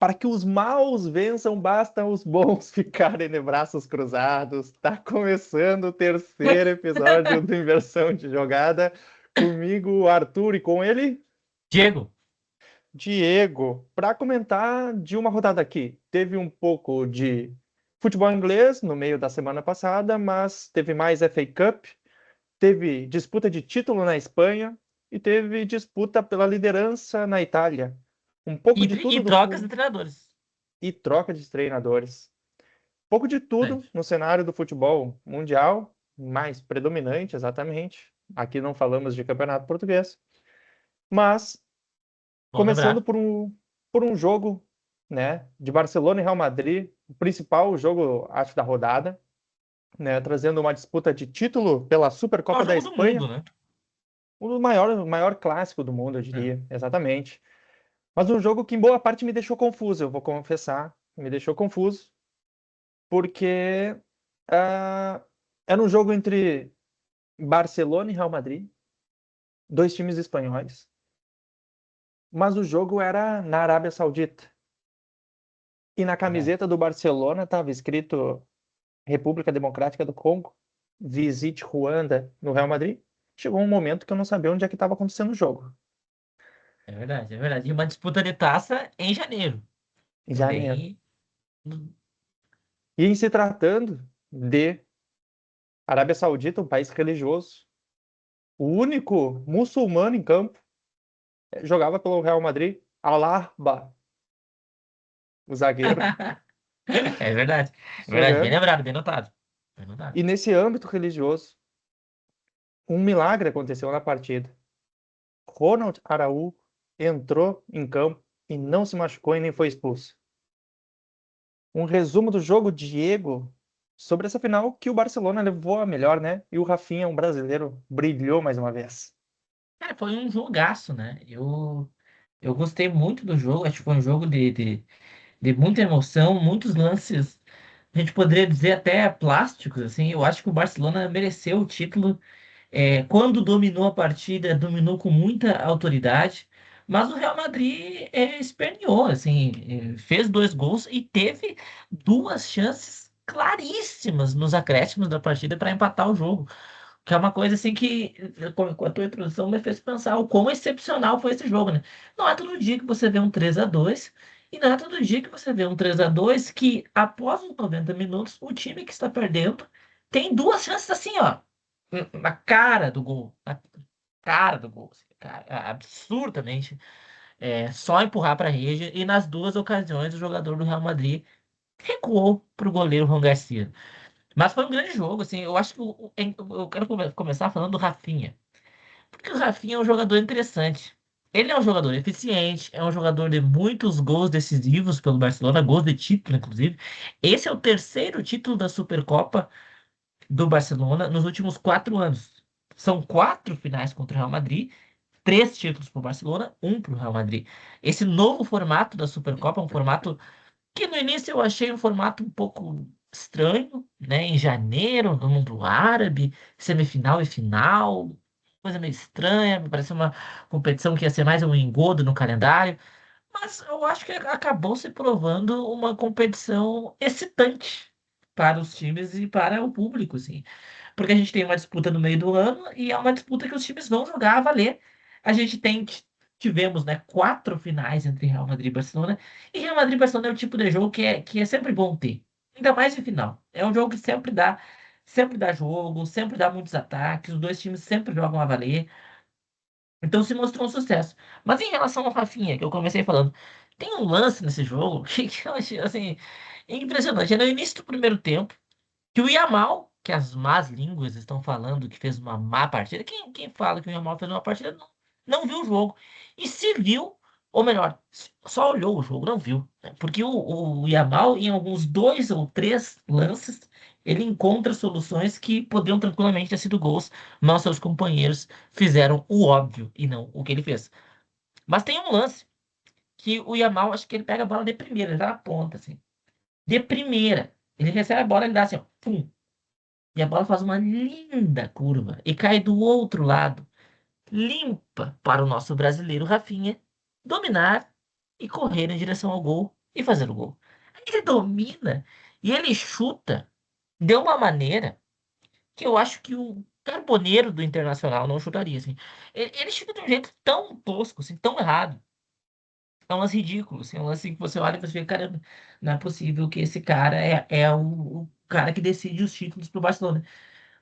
Para que os maus vençam, bastam os bons ficarem de braços cruzados. Tá começando o terceiro episódio do Inversão de Jogada. Comigo, o Arthur, e com ele, Diego, Diego. Para comentar de uma rodada aqui. Teve um pouco de futebol inglês no meio da semana passada, mas teve mais FA Cup, teve disputa de título na Espanha e teve disputa pela liderança na Itália. Um pouco de e tudo trocas de treinadores. e troca de treinadores. Pouco de tudo Verdade. no cenário do futebol mundial, mais predominante, exatamente. Aqui não falamos de campeonato português, mas Bom começando lembrar. por um jogo, né, de Barcelona e Real Madrid, o principal jogo, acho, da rodada, né, trazendo uma disputa de título pela É o Supercopa da jogo do mundo, Espanha, né? um dos maiores, o maior clássico do mundo, eu É. diria, exatamente. Mas um jogo que em boa parte me deixou confuso, eu vou confessar, me deixou confuso, porque ah, era um jogo entre Barcelona e Real Madrid, dois times espanhóis, mas o jogo era na Arábia Saudita. E na Verdade. camiseta do Barcelona estava escrito República Democrática do Congo, visite Ruanda no Real Madrid. Chegou um momento que eu não sabia onde é que estava acontecendo o jogo. É verdade, é verdade. E uma disputa de taça em janeiro. Em janeiro. Também. E em se tratando de Arábia Saudita, um país religioso, o único muçulmano em campo jogava pelo Real Madrid, Alaba, o zagueiro, É verdade. É verdade. Bem jogando. lembrado, bem notado. Bem notado. E nesse âmbito religioso, um milagre aconteceu na partida. Ronald Araújo entrou em campo e não se machucou e nem foi expulso. Um resumo do jogo, Diego, sobre essa final que o Barcelona levou a melhor, né? E o Rafinha, um brasileiro, brilhou mais uma vez. Cara, foi um jogaço, né? Eu gostei muito do jogo. Acho que foi um jogo de muita emoção, muitos lances. A gente poderia dizer até plásticos, assim. Eu acho que o Barcelona mereceu o título. Quando dominou a partida, dominou com muita autoridade, mas o Real Madrid esperneou, assim, fez dois gols e teve duas chances claríssimas nos acréscimos da partida para empatar o jogo, que é uma coisa assim que, com a tua introdução, me fez pensar o quão excepcional foi esse jogo, né? Não é todo dia que você vê um 3-2 e não é todo dia que você vê um 3-2 que, após os 90 minutos, o time que está perdendo tem duas chances assim, ó, na cara do gol. Na cara do gol. Assim, absurdamente. Só empurrar para a rede. E nas duas ocasiões, o jogador do Real Madrid recuou para o goleiro Juan Garcia. Mas foi um grande jogo. Assim, eu acho que eu quero começar falando do Rafinha. Porque o Rafinha é um jogador interessante. Ele é um jogador eficiente, é um jogador de muitos gols decisivos pelo Barcelona, gols de título, inclusive. Esse é o terceiro título da Supercopa do Barcelona nos últimos 4 anos. São quatro finais contra o Real Madrid, três títulos para o Barcelona, um para o Real Madrid. Esse novo formato da Supercopa é um formato que no início eu achei um formato um pouco estranho, né? Em janeiro, no mundo árabe, semifinal e final, coisa meio estranha, me pareceu uma competição que ia ser mais um engodo no calendário. Mas eu acho que acabou se provando uma competição excitante para os times e para o público, assim. Porque a gente tem uma disputa no meio do ano e é uma disputa que os times vão jogar a valer. A gente tivemos, né, quatro finais entre Real Madrid e Barcelona. E Real Madrid e Barcelona é o tipo de jogo que é sempre bom ter. Ainda mais em final. É um jogo que sempre dá jogo, sempre dá muitos ataques, os dois times sempre jogam a valer. Então se mostrou um sucesso. Mas em relação ao Rafinha, que eu comecei falando, tem um lance nesse jogo que eu achei assim, impressionante. É no início do primeiro tempo que o Yamal, que as más línguas estão falando que fez uma má partida, quem fala que o Yamal fez uma partida não viu o jogo. E se viu, ou melhor, só olhou o jogo, não viu, né? Porque o Yamal, em alguns dois ou três lances, ele encontra soluções que poderiam tranquilamente ter sido gols, mas seus companheiros fizeram o óbvio e não o que ele fez. Mas tem um lance que o Yamal, acho que ele pega a bola de primeira, ele tá na ponta, assim. De primeira. Ele recebe a bola, ele dá assim, ó, pum, e a bola faz uma linda curva e cai do outro lado, limpa para o nosso brasileiro Rafinha dominar e correr em direção ao gol. e fazer o gol. Aí ele domina e ele chuta de uma maneira que eu acho que o Carboneiro do Internacional não chutaria, assim. Ele chuta de um jeito tão tosco, assim, tão errado. É um lance ridículo, assim, é um lance que você olha e você fica, caramba, não é possível que esse cara é o cara que decide os títulos pro Barcelona.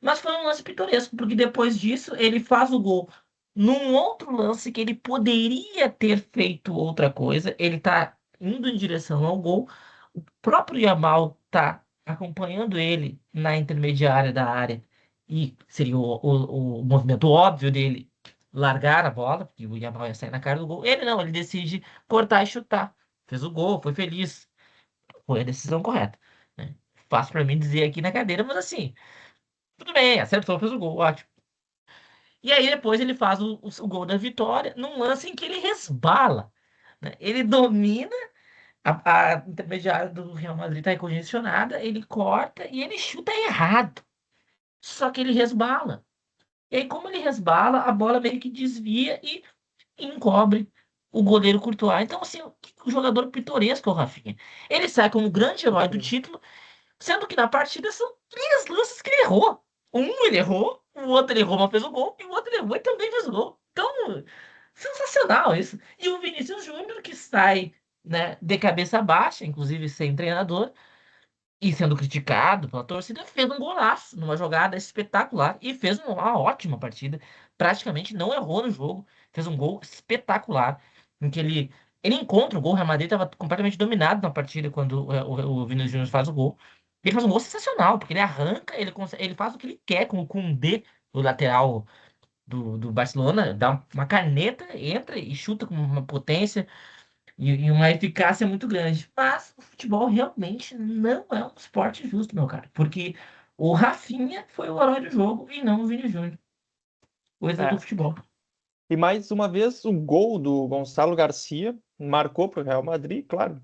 Mas foi um lance pitoresco, porque depois disso ele faz o gol num outro lance que ele poderia ter feito outra coisa. Ele tá indo em direção ao gol. O próprio Yamal tá acompanhando ele na intermediária da área. E seria o movimento óbvio dele largar a bola, porque o Yamal ia sair na cara do gol. Ele não, ele decide cortar e chutar. Fez o gol, foi feliz. Foi a decisão correta, né? Fácil pra mim dizer aqui na cadeira, mas assim. Tudo bem, acertou, fez o gol, ótimo. E aí depois ele faz o gol da vitória num lance em que ele resbala, né? Ele domina, a intermediária do Real Madrid está congestionada, ele corta e ele chuta errado. Só que ele resbala. E aí, como ele resbala, a bola meio que desvia e encobre o goleiro Courtois. Então, assim, o jogador pitoresco é o Rafinha. Ele sai como o grande herói do título. Sendo que na partida são três lances que ele errou. Um ele errou, o outro ele errou, mas fez o gol, e o outro ele errou e também fez o gol. Então, sensacional isso. E o Vinícius Júnior, que sai, né, de cabeça baixa, inclusive sem treinador, e sendo criticado pela torcida, fez um golaço numa jogada espetacular e fez uma ótima partida. Praticamente não errou no jogo, fez um gol espetacular, em que ele encontra o gol. O Real Madrid estava completamente dominado na partida quando o Vinícius Júnior faz o gol. Ele faz um gol sensacional, porque ele arranca, ele faz o que ele quer com o Koundé, o lateral do Barcelona, dá uma caneta, entra e chuta com uma potência. E uma eficácia muito grande. Mas o futebol realmente não é um esporte justo, meu cara. Porque o Rafinha foi o herói do jogo e não o Vini Júnior. Coisa do É. futebol. E mais uma vez, o gol do Gonçalo Garcia marcou para o Real Madrid, claro,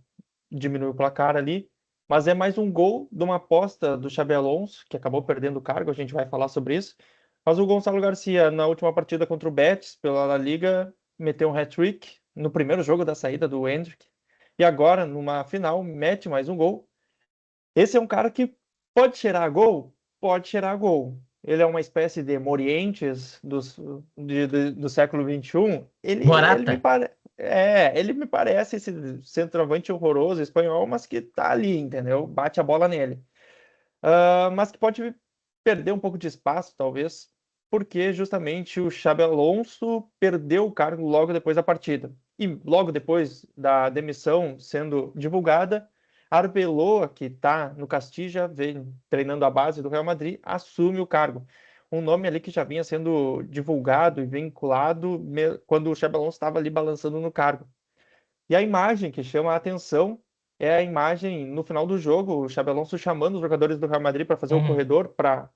diminuiu o placar ali, mas é mais um gol de uma aposta do Xabi Alonso, que acabou perdendo o cargo, a gente vai falar sobre isso. Mas o Gonçalo Garcia, na última partida contra o Betis, pela La Liga, meteu um hat-trick no primeiro jogo da saída do Endrick. E agora, numa final, mete mais um gol. Esse é um cara que pode cheirar gol? Pode cheirar gol. Ele é uma espécie de Morientes do século XXI. Morata. Ele me parece esse centroavante horroroso espanhol, mas que tá ali, entendeu? Bate a bola nele. Mas que pode perder um pouco de espaço, talvez, porque justamente o Xabi Alonso perdeu o cargo logo depois da partida. E logo depois da demissão sendo divulgada, Arbeloa, que está no Castilla, vem treinando a base do Real Madrid, assume o cargo. Um nome ali que já vinha sendo divulgado e vinculado quando o Xabi Alonso estava ali balançando no cargo. E a imagem que chama a atenção é a imagem no final do jogo, o Xabi Alonso chamando os jogadores do Real Madrid para fazer o Uhum, corredor para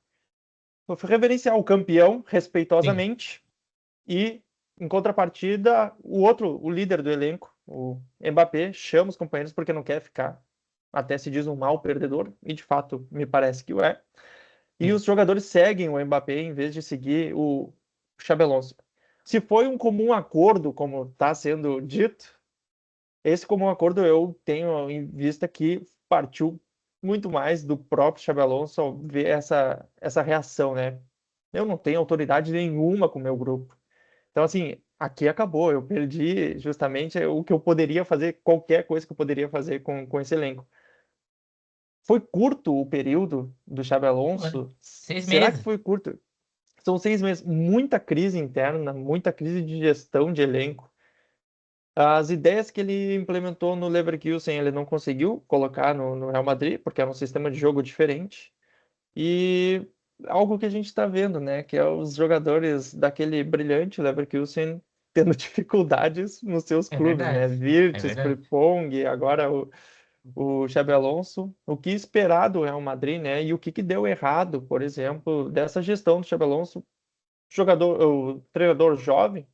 reverenciar o campeão sim. respeitosamente e, em contrapartida, o líder do elenco, o Mbappé, chama os companheiros porque não quer ficar, até se diz um mau perdedor, e de fato me parece que o é. E Sim. os jogadores seguem o Mbappé em vez de seguir o Xabi Alonso. Se foi um comum acordo, como está sendo dito, esse comum acordo eu tenho em vista que partiu muito mais do próprio Xabi Alonso ao ver essa reação, né? Eu não tenho autoridade nenhuma com o meu grupo. Então, assim, aqui acabou. Eu perdi justamente o que eu poderia fazer, qualquer coisa que eu poderia fazer com esse elenco. Foi curto o período do Xabi Olha, Alonso? seis Será que meses. foi curto? São 6 meses. Muita crise interna, muita crise de gestão de elenco. As ideias que ele implementou no Leverkusen, ele não conseguiu colocar no Real Madrid, porque era um sistema de jogo diferente. E algo que a gente está vendo, né? Que é os jogadores daquele brilhante Leverkusen tendo dificuldades nos seus É clubes, né? verdade. É Virtus, verdade. Frimpong, agora o Xabi Alonso. O que esperar do Real Madrid, né? E o que deu errado, por exemplo, dessa gestão do Xabi Alonso, o treinador jovem,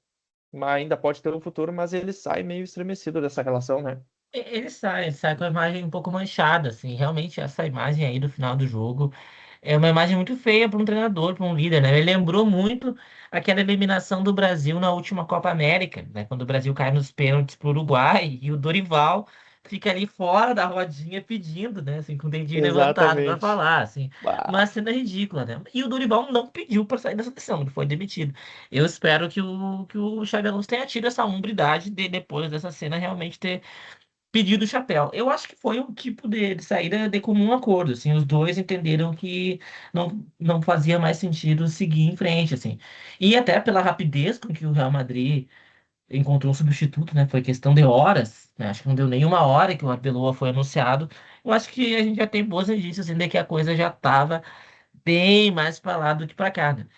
mas ainda pode ter um futuro, mas ele sai meio estremecido dessa relação, né? Ele sai com a imagem um pouco manchada, assim. Realmente, essa imagem aí do final do jogo é uma imagem muito feia para um treinador, para um líder, né? Ele lembrou muito aquela eliminação do Brasil na última Copa América, né? Quando o Brasil cai nos pênaltis para o Uruguai e o Dorival fica ali fora da rodinha pedindo, né? Assim, com o dedinho levantado para Exatamente. falar, assim. Uma Bah, cena ridícula, né? E o Dorival não pediu para sair da seleção, ele foi demitido. Eu espero que o Xabi Alonso tenha tido essa hombridade de, depois dessa cena, realmente ter pedido o chapéu. Eu acho que foi um tipo de saída de comum acordo, assim. Os dois entenderam que não fazia mais sentido seguir em frente, assim. E até pela rapidez com que o Real Madrid encontrou um substituto, né? Foi questão de horas, né? Acho que não deu nem uma hora que o Arbeloa foi anunciado. Eu acho que a gente já tem boas indícios assim, de que a coisa já estava bem mais para lá do que para cá, né?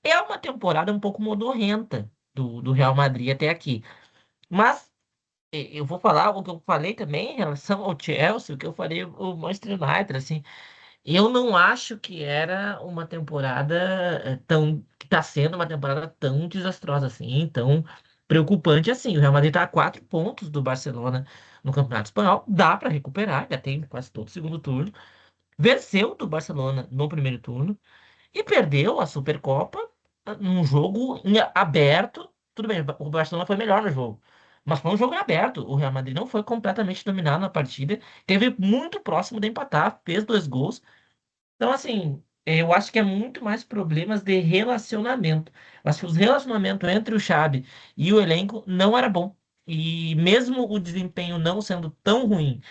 É uma temporada um pouco modorrenta do Real Madrid até aqui. Mas eu vou falar o que eu falei também em relação ao Chelsea, o que eu falei o Manchester United, assim. Eu não acho que era uma temporada tão. Que tá sendo uma temporada tão desastrosa assim, tão preocupante assim. O Real Madrid tá a 4 pontos do Barcelona no Campeonato Espanhol. Dá para recuperar, já tem quase todo o segundo turno. Venceu do Barcelona no primeiro turno e perdeu a Supercopa num jogo aberto. Tudo bem, o Barcelona foi melhor no jogo. Mas foi um jogo em aberto. O Real Madrid não foi completamente dominado na partida. Teve muito próximo de empatar, fez 2 gols. Então, assim, eu acho que é muito mais problemas de relacionamento. Eu acho que os relacionamentos entre o Xabi e o elenco não era bom. E mesmo o desempenho não sendo tão ruim,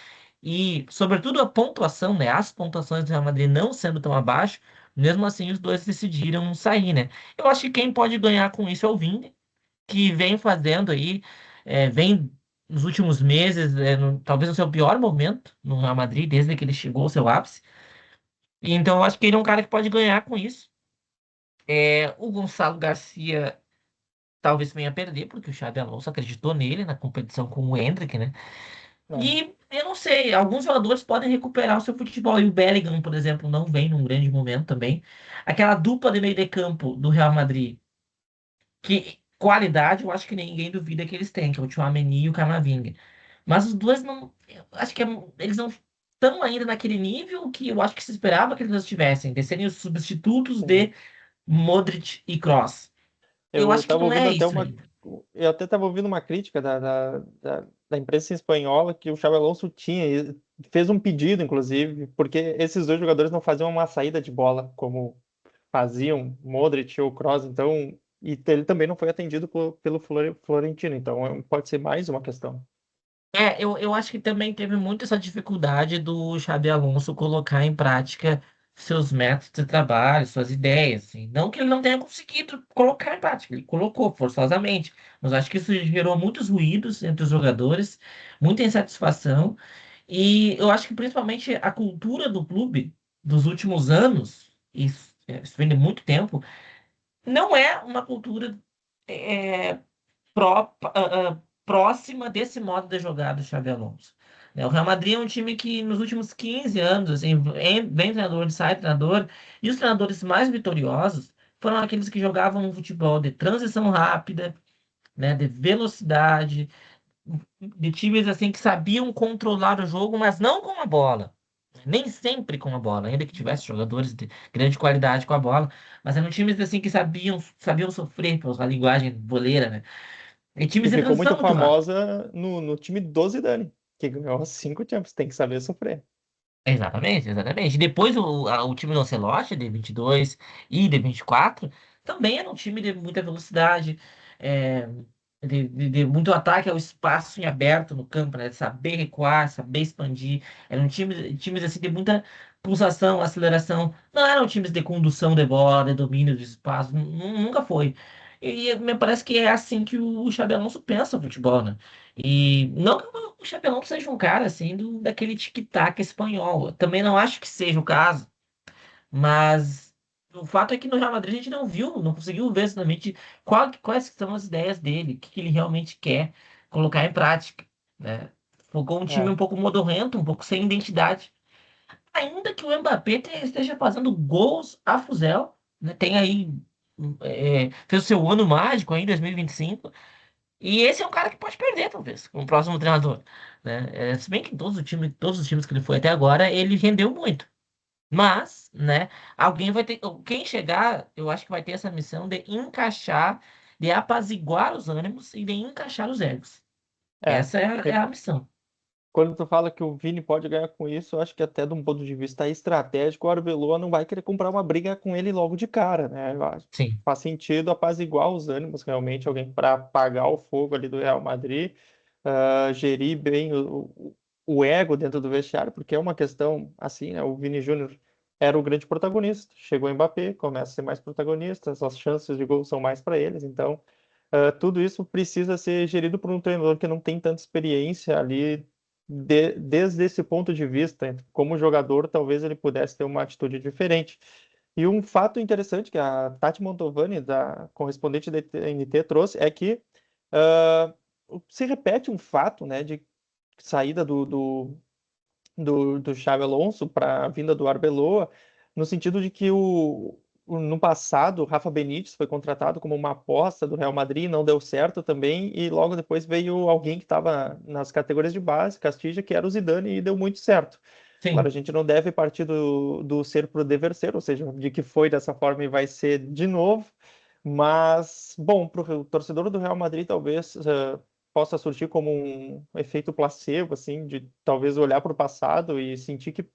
e sobretudo a pontuação, né? As pontuações do Real Madrid não sendo tão abaixo, mesmo assim os dois decidiram sair, né? Eu acho que quem pode ganhar com isso é o Vini, que vem fazendo aí, vem nos últimos meses, talvez no seu pior momento no Real Madrid, desde que ele chegou ao seu ápice. Então, eu acho que ele é um cara que pode ganhar com isso. O Gonçalo Garcia talvez venha a perder, porque o Xabi Alonso acreditou nele na competição com o Endrick, né? é. E eu não sei, alguns jogadores podem recuperar o seu futebol. E o Bellingham, por exemplo, não vem num grande momento também. Aquela dupla de meio de campo do Real Madrid, que qualidade eu acho que ninguém duvida que eles têm, que é o Tchouaméni e o Camavinga. Mas os dois não. Eu acho que eles não estão ainda naquele nível que eu acho que se esperava que eles estivessem, de serem os substitutos Sim. de Modric e Kroos. Eu Eu acho que estava não ouvindo é até isso uma. ainda. Eu até estava ouvindo uma crítica da imprensa espanhola que o Xabi Alonso tinha, e fez um pedido, inclusive, porque esses dois jogadores não faziam uma saída de bola como faziam Modric ou Kroos, então. E ele também não foi atendido pelo Florentino, então pode ser mais uma questão. Eu acho que também teve muito essa dificuldade do Xabi Alonso colocar em prática seus métodos de trabalho, suas ideias, assim. Não que ele não tenha conseguido colocar em prática, ele colocou forçosamente, mas acho que isso gerou muitos ruídos entre os jogadores, muita insatisfação, e eu acho que principalmente a cultura do clube dos últimos anos, isso vem de muito tempo, não é uma cultura é, próxima desse modo de jogar do Xabi Alonso. Né, o Real Madrid é um time que nos últimos 15 anos, assim, vem treinador, sai treinador, e os treinadores mais vitoriosos foram aqueles que jogavam um futebol de transição rápida, né, de velocidade, de times assim que sabiam controlar o jogo, mas não com a bola. Nem sempre com a bola, ainda que tivesse jogadores de grande qualidade com a bola, mas eram times assim que sabiam sofrer, para usar a linguagem boleira, né? E Que times de ficou muito transição muito rápido. famosa no time do Zidane, que ganhou 5 Champions, tem que saber sofrer. Exatamente, exatamente. E depois o time do Ancelotti, de 22 e de 24, também era um time de muita velocidade, é, de muito ataque ao espaço em aberto no campo, né? De saber recuar, saber expandir. Eram times assim, de muita pulsação, aceleração. Não eram times de condução de bola, de domínio do espaço. Nunca foi. E me parece que é assim que o Xabi Alonso pensa o futebol, né? E não que o Chapelão seja um cara assim daquele tic-tac espanhol. Eu também não acho que seja o caso, mas o fato é que no Real Madrid a gente não viu, não conseguiu ver exatamente quais são as ideias dele, o que, que ele realmente quer colocar em prática, né? Ficou um time um É. pouco modorrento, um pouco sem identidade. Ainda que o Mbappé esteja fazendo gols a fuzel, né? Tem aí, fez o seu ano mágico aí em 2025. E esse é um cara que pode perder, talvez, com o próximo treinador, né? Se bem que todos os times que ele foi até agora, ele rendeu muito. Mas, né, alguém vai ter. Quem chegar, eu acho que vai ter essa missão de encaixar, de apaziguar os ânimos e de encaixar os egos. É, Essa é a missão. quando tu fala que o Vini pode ganhar com isso, eu acho que até de um ponto de vista estratégico, o Arbeloa não vai querer comprar uma briga com ele logo de cara, né? Eu acho. Sim, Faz sentido apaziguar os ânimos, realmente, alguém para apagar o fogo ali do Real Madrid, gerir bem o ego dentro do vestiário, porque é uma questão assim, né? O Vini Júnior era o grande protagonista, chegou o Mbappé, começa a ser mais protagonista, as chances de gol são mais para eles, então tudo isso precisa ser gerido por um treinador que não tem tanta experiência ali desde esse ponto de vista. Como jogador, talvez ele pudesse ter uma atitude diferente. E um fato interessante que a Tati Mantovani, da correspondente da TNT, trouxe é que ah, se repete um fato, né, de saída do Xabi Alonso para a vinda do Arbeloa, no sentido de que no passado o Rafa Benítez foi contratado como uma aposta do Real Madrid, não deu certo também, e logo depois veio alguém que estava nas categorias de base, Castilla, que era o Zidane, e deu muito certo. Claro, a sim. gente não deve partir do ser para o dever ser, ou seja, de que foi dessa forma e vai ser de novo, mas, bom, para o torcedor do Real Madrid, talvez possa surgir como um efeito placebo, assim, de talvez olhar para o passado e sentir que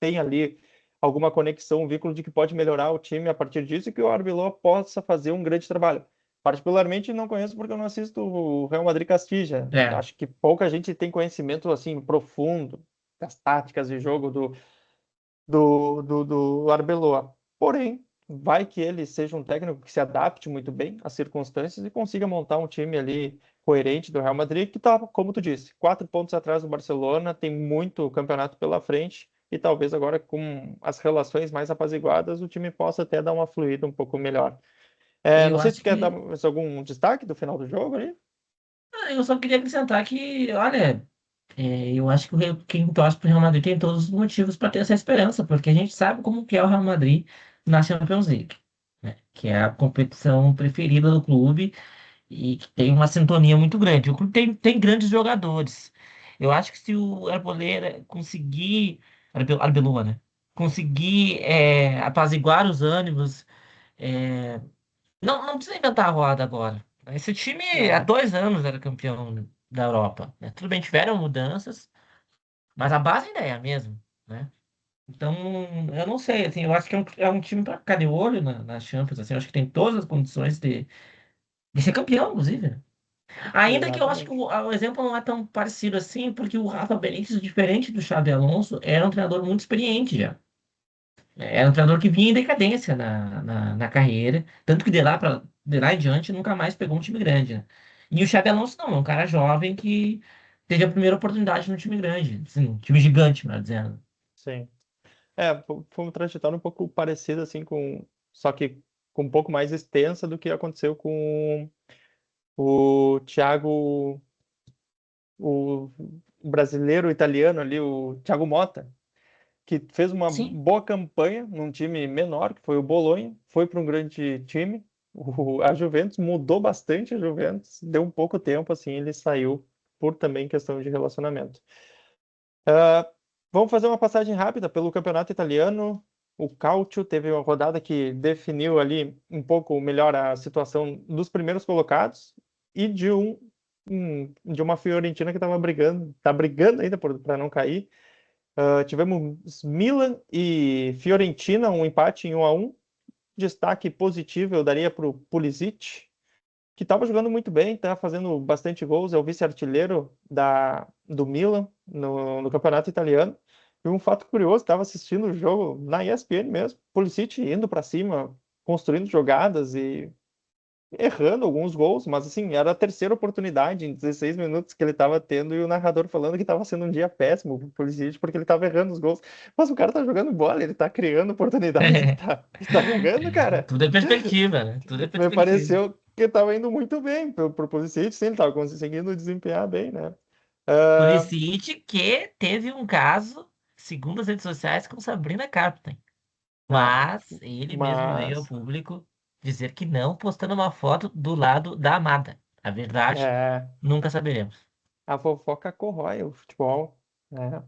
tem ali alguma conexão, um vínculo de que pode melhorar o time a partir disso e que o Arbeloa possa fazer um grande trabalho. Particularmente não conheço porque eu não assisto o Real Madrid Castilla. É. Acho que pouca gente tem conhecimento assim profundo das táticas de jogo do Arbeloa. Porém, vai que ele seja um técnico que se adapte muito bem às circunstâncias e consiga montar um time ali coerente do Real Madrid, que está, como tu disse, 4 pontos atrás do Barcelona, tem muito campeonato pela frente e talvez agora com as relações mais apaziguadas o time possa até dar uma fluida um pouco melhor. Não Eu sei se tu acho quer dar que. mais algum destaque do final do jogo ali. Eu só queria acrescentar que, olha, eu acho que quem torce pro Real Madrid tem todos os motivos para ter essa esperança, porque a gente sabe como que é o Real Madrid na Champions League, né? Que é a competição preferida do clube e que tem uma sintonia muito grande. O clube tem grandes jogadores. Eu acho que se o Arboleda conseguir, Arbeloa, né? Conseguir apaziguar os ânimos, é, não precisa inventar a roda agora. Esse time há É, 2 anos era campeão da Europa, né? Tudo bem, tiveram mudanças, mas a base ainda é a mesma, né? Então, eu não sei, assim, eu acho que é um time para ficar de olho na Champions, assim, eu acho que tem todas as condições de ser campeão, inclusive, né? Ainda que eu acho que exatamente. o exemplo não é tão parecido assim, porque o Rafa Benítez, diferente do Xabi Alonso, era um treinador muito experiente já. Era um treinador que vinha em decadência na carreira, tanto que de lá em diante nunca mais pegou um time grande, né? E o Xabi Alonso não, é um cara jovem que teve a primeira oportunidade no time grande, assim, um time gigante, melhor dizendo. Sim. Foi uma trajetória um pouco parecida, assim, só que com um pouco mais extensa do que aconteceu com o Thiago, o brasileiro italiano ali, o Thiago Motta, que fez uma Sim, boa campanha num time menor, que foi o Bolonha, foi para um grande time. A Juventus mudou bastante a Juventus, deu um pouco tempo, assim, ele saiu por também questão de relacionamento. Vamos fazer uma passagem rápida pelo campeonato italiano. O Calcio teve uma rodada que definiu ali um pouco melhor a situação dos primeiros colocados e de uma Fiorentina que estava brigando, tá brigando ainda para não cair. Tivemos Milan e Fiorentina, um empate em 1-1. Destaque positivo eu daria para o Pulisic, que estava jogando muito bem, está fazendo bastante gols, é o vice-artilheiro do Milan no campeonato italiano. E um fato curioso, estava assistindo o jogo na ESPN mesmo, Pulisic indo para cima, construindo jogadas e errando alguns gols, mas assim, era a terceira oportunidade em 16 minutos que ele estava tendo e o narrador falando que estava sendo um dia péssimo pro Pulisic porque ele estava errando os gols. Mas o cara tá jogando bola, ele tá criando oportunidades e tá jogando, cara. tudo é perspectiva, né? Tudo é Me perspectiva. pareceu que estava indo muito bem pro Pulisic, sim, ele estava conseguindo desempenhar bem, né? Ah, Pulisic que teve um caso, segundo as redes sociais, com Sabrina Carpenter. ah, Mas ele mesmo veio ao mas público dizer que não, postando uma foto do lado da amada. A verdade, é, nunca saberemos. a fofoca corrói o futebol, né?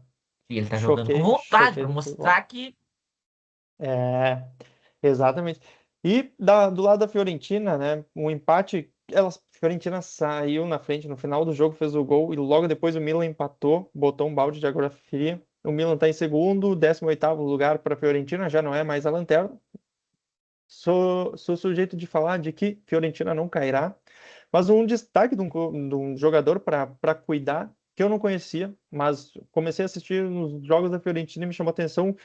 E ele tá jogando com Choquei, vontade choquei para do futebol. mostrar que. É, exatamente. E do lado da Fiorentina, né? Um empate. Fiorentina saiu na frente no final do jogo, fez o gol e logo depois o Milan empatou, botou um balde de água fria. O Milan está em segundo, 18º lugar para a Fiorentina, já não é mais a lanterna. Sou sujeito de falar de que Fiorentina não cairá, mas um destaque de um jogador para cuidar, que eu não conhecia, mas comecei a assistir nos jogos da Fiorentina e me chamou a atenção,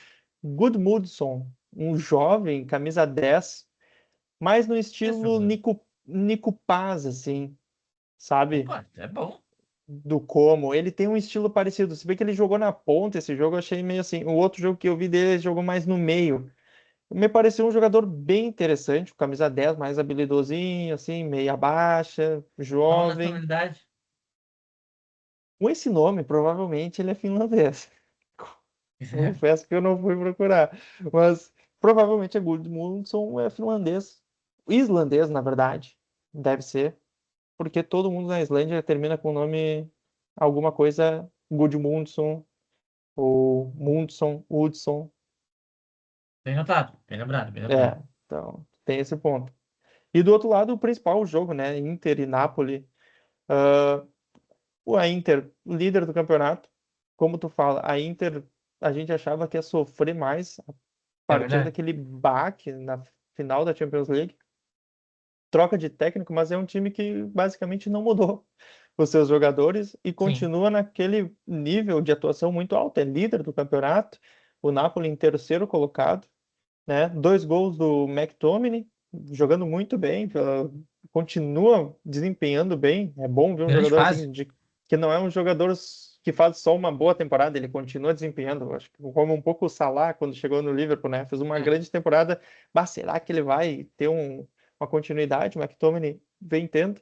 Gudmundsson, um jovem, camisa 10, mais no Esse estilo jogador. Nico Paz, assim, sabe? Opa, é bom. Do Como. Ele tem um estilo parecido. Se bem que ele jogou na ponta esse jogo, eu achei meio assim. O outro jogo que eu vi dele, ele jogou mais no meio. Me pareceu um jogador bem interessante, com camisa 10, mais habilidosinho, assim, meia baixa, Qual jovem. nacionalidade? Com esse nome, provavelmente ele é finlandês. É, Confesso que eu não fui procurar, mas provavelmente é Gudmundsson é finlandês. Islandês, na verdade, deve ser, porque todo mundo na Islândia termina com o nome alguma coisa Gudmundsson ou Mundsson, Udsson. bem notado, bem lembrado, bem lembrado. É, então tem esse ponto. E do outro lado, o principal jogo, né? Inter e Napoli. Ah, a Inter, líder do campeonato, como tu fala, a Inter, a gente achava que ia sofrer mais a É partir verdade? daquele baque na final da Champions League. Troca de técnico, mas é um time que basicamente não mudou os seus jogadores e Sim. continua naquele nível de atuação muito alto. É líder do campeonato, o Napoli em terceiro colocado, né? 2 gols do McTominay, jogando muito bem, continua desempenhando bem. É bom ver um Grande jogador fase. assim, que não é um jogador que faz só uma boa temporada, ele continua desempenhando. Eu acho que como um pouco o Salah quando chegou no Liverpool, né? Fez uma É. grande temporada. Bah, será que ele vai ter uma continuidade? O McTominay vem tendo.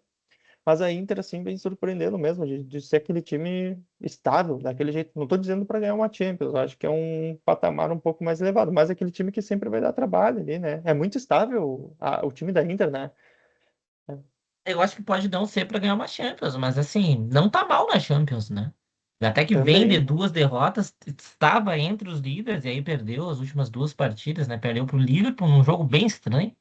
Mas a Inter, assim, vem surpreendendo mesmo, de ser aquele time estável, daquele jeito. Não estou dizendo para ganhar uma Champions, eu acho que é um patamar um pouco mais elevado, mas é aquele time que sempre vai dar trabalho ali, né? É muito estável o time da Inter, né? É, Eu acho que pode não ser para ganhar uma Champions, mas assim, não tá mal na Champions, né? Até que vem de também, 2 derrotas, estava entre os líderes e aí perdeu as últimas 2 partidas, né? Perdeu pro Liverpool num jogo bem estranho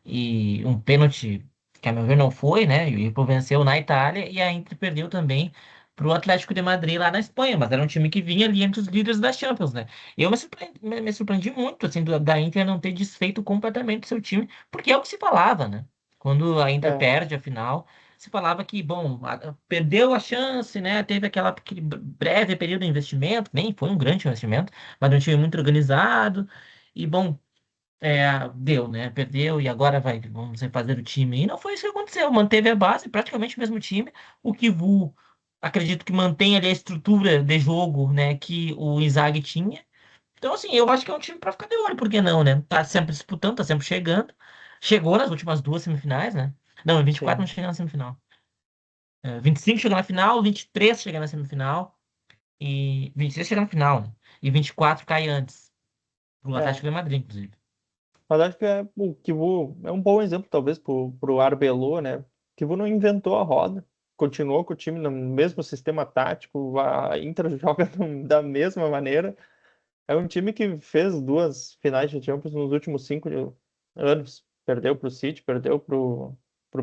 e um pênalti que, a meu ver, não foi, né? E o Liverpool venceu na Itália e a Inter perdeu também pro Atlético de Madrid lá na Espanha, mas era um time que vinha ali entre os líderes da Champions, né? Eu me surpreendi muito, assim, da Inter não ter desfeito completamente o seu time, porque é o que se falava, né? Quando a Inter é, perde a final, se falava que, bom, perdeu a chance, né? Teve aquele breve período de investimento, nem foi um grande investimento, mas um time muito organizado. E, bom, deu, né? Perdeu e agora vamos refazer o time. E não foi isso que aconteceu. Manteve a base, praticamente o mesmo time. O Kivu, acredito que mantém ali a estrutura de jogo, né, que o Inzaghi tinha. Então, assim, eu acho que é um time para ficar de olho, por que não, né? Tá sempre disputando, tá sempre chegando. Chegou nas últimas 2 semifinais, né? Não, em 24 não sim. chega na semifinal. 25 chega na final, 23 chega na semifinal e 26 chega na final, né? E 24 cai antes, pro É. Atlético de Madrid, inclusive. Mas acho que o Kivu é um bom exemplo, talvez, pro Arbeloa, né? O Kivu não inventou a roda, continuou com o time no mesmo sistema tático, a Inter joga da mesma maneira. É um time que fez 2 finais de Champions nos últimos 5 anos. Perdeu para o City, perdeu para o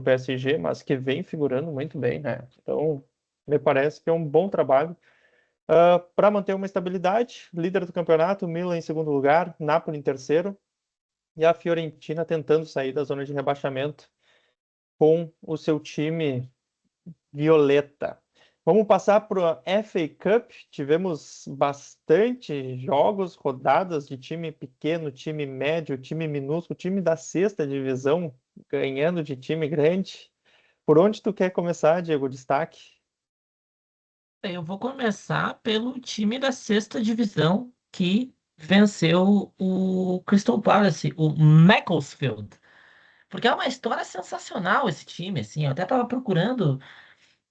PSG, mas que vem figurando muito bem, né? Então, me parece que é um bom trabalho. Para manter uma estabilidade, líder do campeonato, Milan em segundo lugar, Napoli em terceiro e a Fiorentina tentando sair da zona de rebaixamento com o seu time violeta. Vamos passar para a FA Cup. Tivemos bastante jogos, rodadas de time pequeno, time médio, time minúsculo, time da sexta divisão ganhando de time grande. Por onde tu quer começar, Diego? Destaque? Eu vou começar pelo time da sexta divisão que venceu o Crystal Palace, o Macclesfield. Porque é uma história sensacional esse time, assim. Eu até estava procurando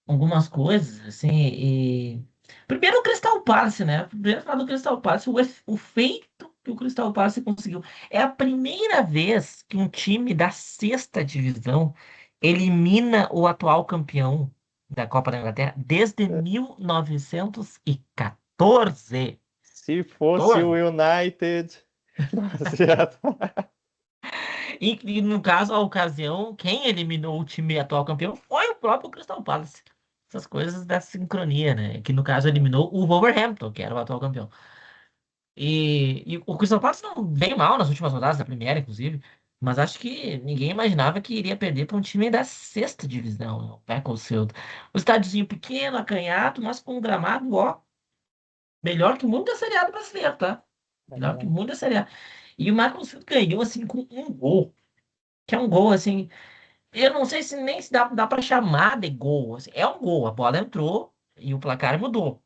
algumas coisas, assim, e... Primeiro o Crystal Palace, né? Primeiro falar do Crystal Palace, o feito que o Crystal Palace conseguiu. É a primeira vez que um time da sexta divisão elimina o atual campeão da Copa da Inglaterra desde 1914. Se fosse o 14. United. Mas já- E no caso, a ocasião, quem eliminou o time atual campeão foi o próprio Crystal Palace. Essas coisas da sincronia, né? Que no caso É, eliminou o Wolverhampton, que era o atual campeão. E o Crystal Palace não veio mal nas últimas rodadas da Premier, inclusive. Mas acho que ninguém imaginava que iria perder para um time da sexta divisão, o Macclesfield. O estádiozinho pequeno, acanhado, mas com um gramado, ó, melhor que muita Série A do brasileiro, tá? é Melhor que verdade. muita Série A. E o Macclesfield ganhou, assim, com um gol. Que é um gol, assim, eu não sei se nem se dá para chamar de gol. Assim. É um gol, a bola entrou e o placar mudou.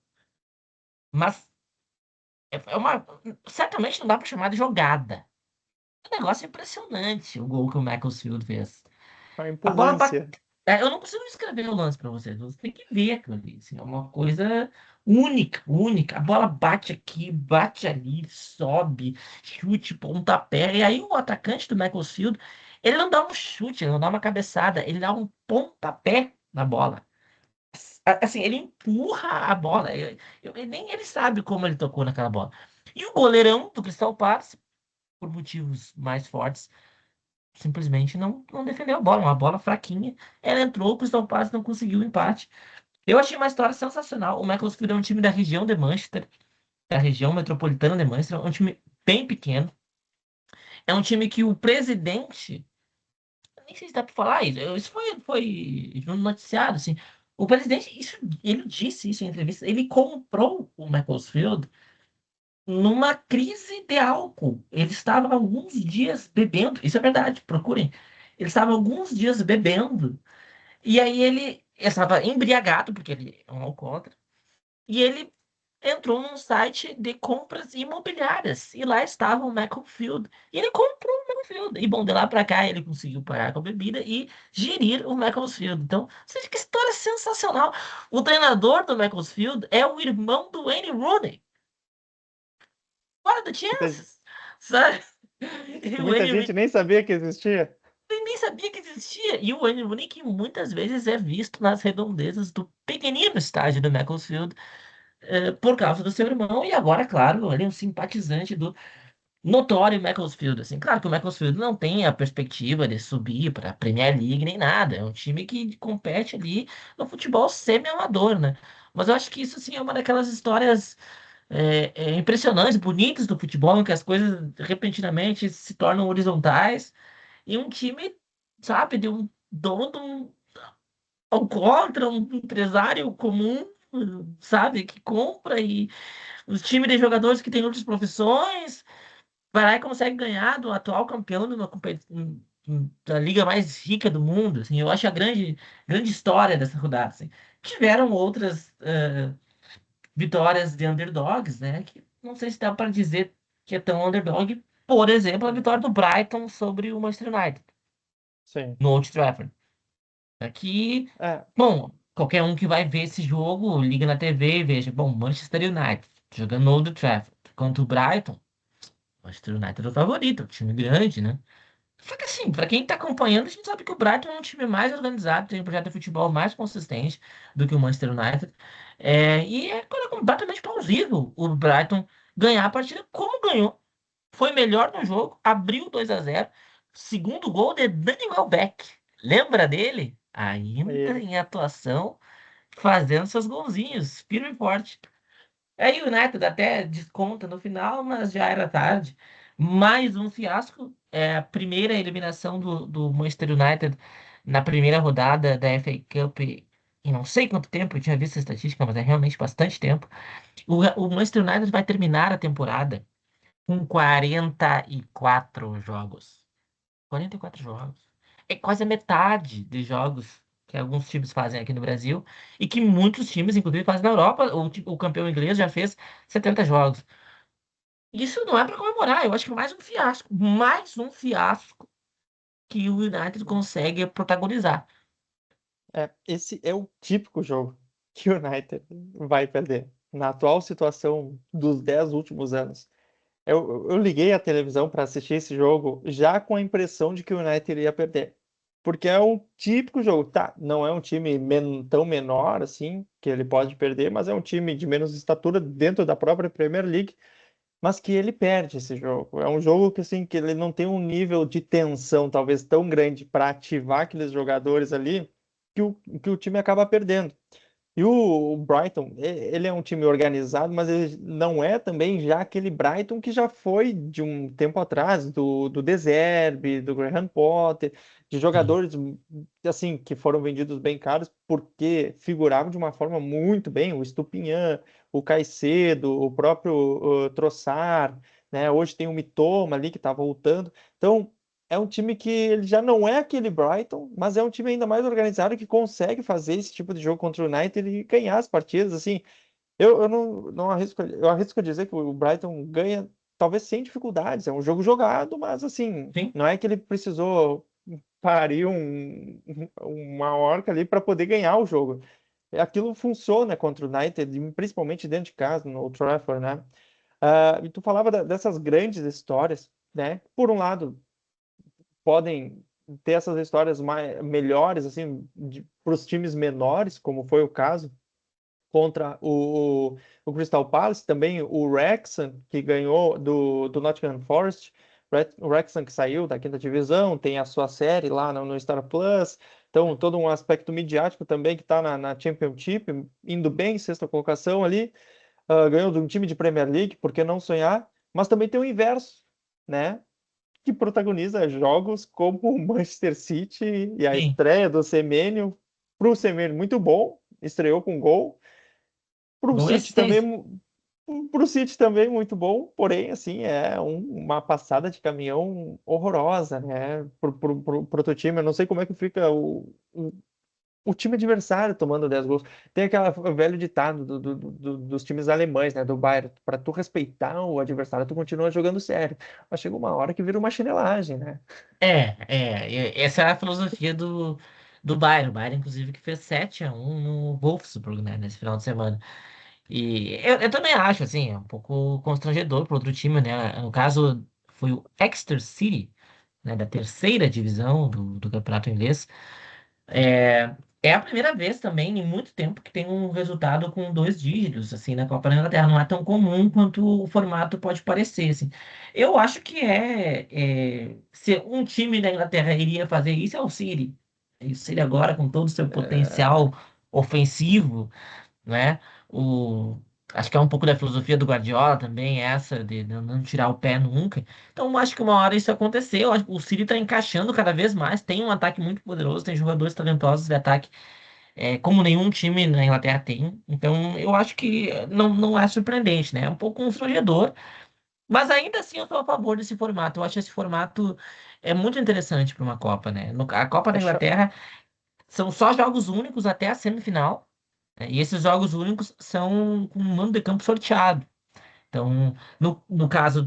Mas é uma. Certamente não dá para chamar de jogada. É um negócio impressionante o gol que o Macclesfield fez. A A bola bate. imponência. Eu não consigo escrever o lance para vocês. Você tem que ver aquilo ali. Assim, é uma coisa única, única. A bola bate aqui, bate ali, sobe, chute, pontapé. E aí o atacante do Macclesfield, ele não dá um chute, ele não dá uma cabeçada, ele dá um pontapé na bola. Assim, ele empurra a bola. Nem ele sabe como ele tocou naquela bola. E o goleirão do Crystal Palace, por motivos mais fortes, simplesmente não defendeu a bola. Uma bola fraquinha. Ela entrou, o Crystal Palace não conseguiu o empate. Eu achei uma história sensacional. O Macclesfield é um time da região de Manchester, da região metropolitana de Manchester. É um time bem pequeno. É um time que o presidente. Nem sei se dá para falar isso. Isso foi no noticiado, assim. O presidente, ele disse isso em entrevista. Ele comprou o Macclesfield numa crise de álcool. Ele estava alguns dias bebendo. Isso é verdade, procurem. Ele estava alguns dias bebendo. E aí ele estava embriagado, porque ele é um alcoólatra. E ele entrou num site de compras imobiliárias. E lá estava o Macclesfield. E ele comprou o Macclesfield. E bom, de lá para cá ele conseguiu parar com a bebida e gerir o Macclesfield. Então, seja que história sensacional. O treinador do Macclesfield é o irmão do Wayne Rooney. Fora do Muita, Chelsea. Sabe? E o muita Wayne gente Rooney nem sabia que existia. nem sabia que existia. E o Wayne Rooney que muitas vezes é visto nas redondezas do pequenino estádio do Macclesfield por causa do seu irmão, e agora, claro, ele é um simpatizante do notório Macclesfield. Assim, claro que o Macclesfield não tem a perspectiva de subir para a Premier League nem nada. É um time que compete ali no futebol semi-amador, né? Mas eu acho que isso assim, é uma daquelas histórias impressionantes, bonitas do futebol, em que as coisas repentinamente se tornam horizontais e um time, sabe, de um dono de um alcoólatra, um empresário comum, sabe, que compra e os times de jogadores que têm outras profissões, vai lá e consegue ganhar do atual campeão de uma competição da liga mais rica do mundo. Assim, eu acho a grande história dessa rodada. Assim. Tiveram outras vitórias de underdogs, né? Que não sei se dá para dizer que é tão underdog. Por exemplo, a vitória do Brighton sobre o Manchester United Sim. no Old Trafford. Aqui, É, bom, qualquer um que vai ver esse jogo, liga na TV e veja, bom, Manchester United jogando no Old Trafford contra o Brighton. Manchester United é o favorito, é um time grande, né? Só que assim, pra quem tá acompanhando, a gente sabe que o Brighton é um time mais organizado, tem um projeto de futebol mais consistente do que o Manchester United. E é coisa completamente plausível o Brighton ganhar a partida como ganhou. Foi melhor no jogo, abriu 2-0. Segundo gol de Danny Welbeck. Lembra dele? Ainda ele. em atuação, fazendo seus golzinhos, firme e forte. Aí o United até desconta no final, mas já era tarde. Mais um fiasco. É a primeira eliminação do Manchester United na primeira rodada da FA Cup em não sei quanto tempo, eu tinha visto a estatística, mas é realmente bastante tempo. O Manchester United vai terminar a temporada com 44 jogos. 44 jogos. É quase a metade de jogos que alguns times fazem aqui no Brasil e que muitos times, inclusive, fazem na Europa. O campeão inglês já fez 70 jogos. Isso não é para comemorar, eu acho que é mais um fiasco que o United consegue protagonizar. Esse é o típico jogo que o United vai perder. Na atual situação dos 10 últimos anos. Eu liguei a televisão para assistir esse jogo já com a impressão de que o United ia perder. Porque é um típico jogo. Tá, não é um time tão menor assim, que ele pode perder, mas é um time de menos estatura dentro da própria Premier League. mas que ele perde esse jogo. É um jogo que assim que ele não tem um nível de tensão talvez tão grande para ativar aqueles jogadores ali que o time acaba perdendo. E o Brighton, ele é um time organizado, mas ele não é também já aquele Brighton que já foi de um tempo atrás, do De Zerbi, do Graham Potter, de Sim, jogadores assim que foram vendidos bem caros porque figuravam de uma forma muito bem, o Estupinhan, o Caicedo, o próprio Trossard, né? Hoje tem o Mitoma ali que está voltando. Então, é um time que ele já não é aquele Brighton, mas é um time ainda mais organizado que consegue fazer esse tipo de jogo contra o United e ganhar as partidas. Assim, eu não arrisco, eu arrisco dizer que o Brighton ganha talvez sem dificuldades. É um jogo jogado, mas assim, sim. não é que ele precisou parir uma orca ali para poder ganhar o jogo. Aquilo funciona contra o United, e principalmente dentro de casa, no Old Trafford, né? E tu falava dessas grandes histórias, né? Por um lado, podem ter essas histórias melhores assim para os times menores, como foi o caso contra o Crystal Palace, também o Wrexham que ganhou do Nottingham Forest, o Wrexham que saiu da quinta divisão, tem a sua série lá no Star Plus, então todo um aspecto midiático também que está na Championship, indo bem, sexta colocação ali, ganhou de um time de Premier League, por que não sonhar? Mas também tem o inverso, né? Que protagoniza jogos como o Manchester City e a Sim. estreia do Semenyo. Para o Semenyo, muito bom, estreou com gol. Para o Gol e City também, assistência. pro City também muito bom, porém, assim, é uma passada de caminhão horrorosa, né? Pro teu time. Eu não sei como é que fica o time adversário tomando 10 gols. Tem aquele velho ditado dos times alemães, né? Do Bayern, para tu respeitar o adversário, tu continua jogando sério. Mas chega uma hora que vira uma chinelagem, né? Essa é a filosofia do Bayern. O Bayern, inclusive, que fez 7-1 no Wolfsburg, né, nesse final de semana. E eu também acho, assim, é um pouco constrangedor para outro time, né? No caso, foi o Exeter City, né, da terceira divisão do campeonato inglês. É, é a primeira vez também em muito tempo que tem um resultado com dois dígitos, assim, na Copa da Inglaterra. Não é tão comum quanto o formato pode parecer, assim. Eu acho que se um time da Inglaterra iria fazer isso, é o City. O City agora, com todo o seu É, potencial ofensivo, né? O, acho que é um pouco da filosofia do Guardiola também, essa de não tirar o pé nunca. Então, acho que uma hora isso aconteceu. Acho que o City está encaixando cada vez mais. Tem um ataque muito poderoso, tem jogadores talentosos de ataque, como nenhum time na Inglaterra tem. Então, eu acho que não é surpreendente, né? É um pouco constrangedor, mas ainda assim eu sou a favor desse formato. Eu acho esse formato muito interessante para uma Copa, né? A Copa da é cha- Inglaterra são só jogos únicos até a semifinal. Né? E esses jogos únicos são com um mando de campo sorteado. Então, no caso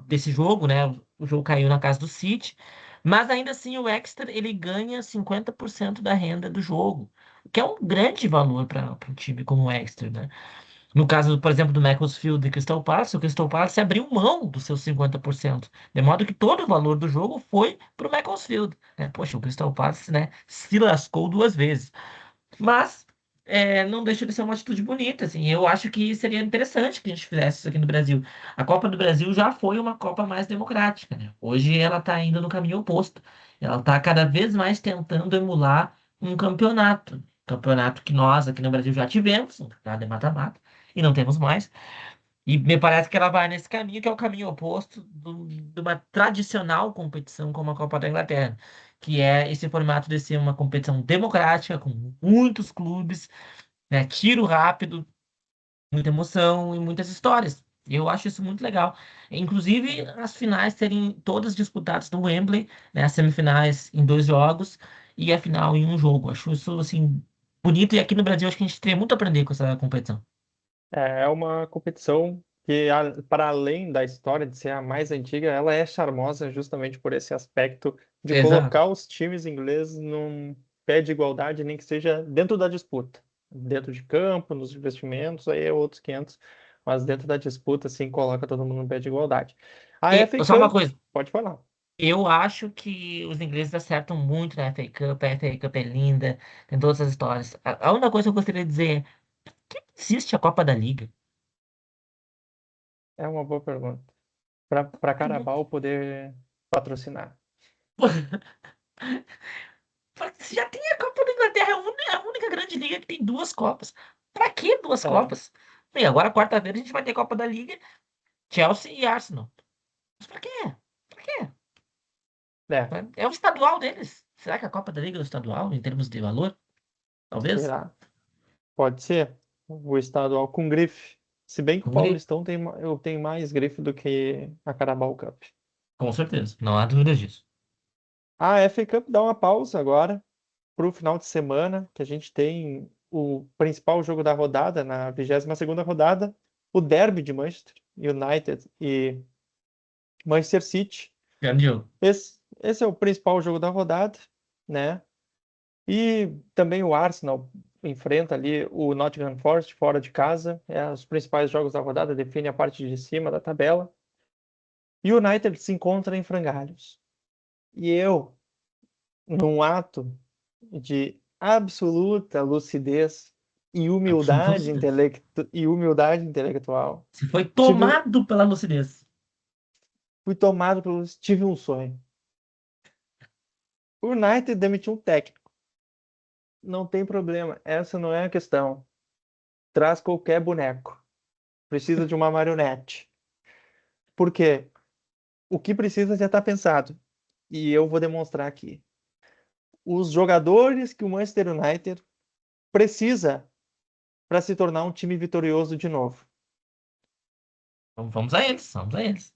desse jogo, né? O jogo caiu na casa do City, mas ainda assim o Exeter ele ganha 50% da renda do jogo, o que é um grande valor para um time como o Exeter, né? No caso, por exemplo, do Macclesfield e Crystal Palace, o Crystal Palace abriu mão dos seus 50%, de modo que todo o valor do jogo foi para o Macclesfield, né? Poxa, o Crystal Palace, né, se lascou duas vezes. Mas não deixa de ser uma atitude bonita, assim. Eu acho que seria interessante que a gente fizesse isso aqui no Brasil. A Copa do Brasil já foi uma Copa mais democrática, né? Hoje ela está indo no caminho oposto. Ela está cada vez mais tentando emular um campeonato. Campeonato que nós aqui no Brasil já tivemos, um campeonato de mata-mata, e não temos mais. E me parece que ela vai nesse caminho, que é o caminho oposto de uma tradicional competição como a Copa da Inglaterra, que é esse formato de ser uma competição democrática, com muitos clubes, né, tiro rápido, muita emoção e muitas histórias. Eu acho isso muito legal. Inclusive, as finais serem todas disputadas no Wembley, né, as semifinais em dois jogos e a final em um jogo. Acho isso, assim, bonito. E aqui no Brasil, acho que a gente tem muito a aprender com essa competição. é uma competição que, para além da história de ser a mais antiga, ela é charmosa justamente por esse aspecto de Exato. colocar os times ingleses num pé de igualdade, nem que seja dentro da disputa. Dentro de campo, nos investimentos, aí é outros 500, mas dentro da disputa, sim, coloca todo mundo num pé de igualdade. A E FA só uma Cup, coisa. pode falar. Eu acho que os ingleses acertam muito na FA Cup, a FA Cup é linda, tem todas essas histórias. A única coisa que eu gostaria de dizer é que existe a Copa da Liga. É uma boa pergunta. Para Carabao poder patrocinar. Você já tem a Copa da Inglaterra, é a única grande liga que tem duas Copas. Pra que duas É, Copas? Bem, agora quarta-feira a gente vai ter Copa da Liga, Chelsea e Arsenal. Mas pra quê? Pra quê? é, É o estadual deles. Será que a Copa da Liga é o estadual, em termos de valor? Talvez. será? Pode ser. O estadual com grife. Se bem que o Com gri- Paulistão eu tenho mais grife do que a Carabao Cup. com certeza, não há dúvida disso. A FA Cup dá uma pausa agora para o final de semana, que a gente tem o principal jogo da rodada, na 22ª rodada, o derby de Manchester United e Manchester City. Grande jogo. Esse é o principal jogo da rodada, né? E também o Arsenal enfrenta ali o Nottingham Forest fora de casa. É os principais jogos da rodada, define a parte de cima da tabela. E o United se encontra em frangalhos. E eu, num ato de absoluta lucidez Absoluta lucidez. e humildade intelectual, Se foi tive, tomado pela lucidez. fui tomado pelo, tive um sonho. O United demitiu um técnico. Não tem problema, essa não é a questão. Traz qualquer boneco. Precisa de uma marionete. Por quê? O que precisa já está pensado. E eu vou demonstrar aqui. Os jogadores que o Manchester United precisa para se tornar um time vitorioso de novo. Vamos a eles, vamos a eles.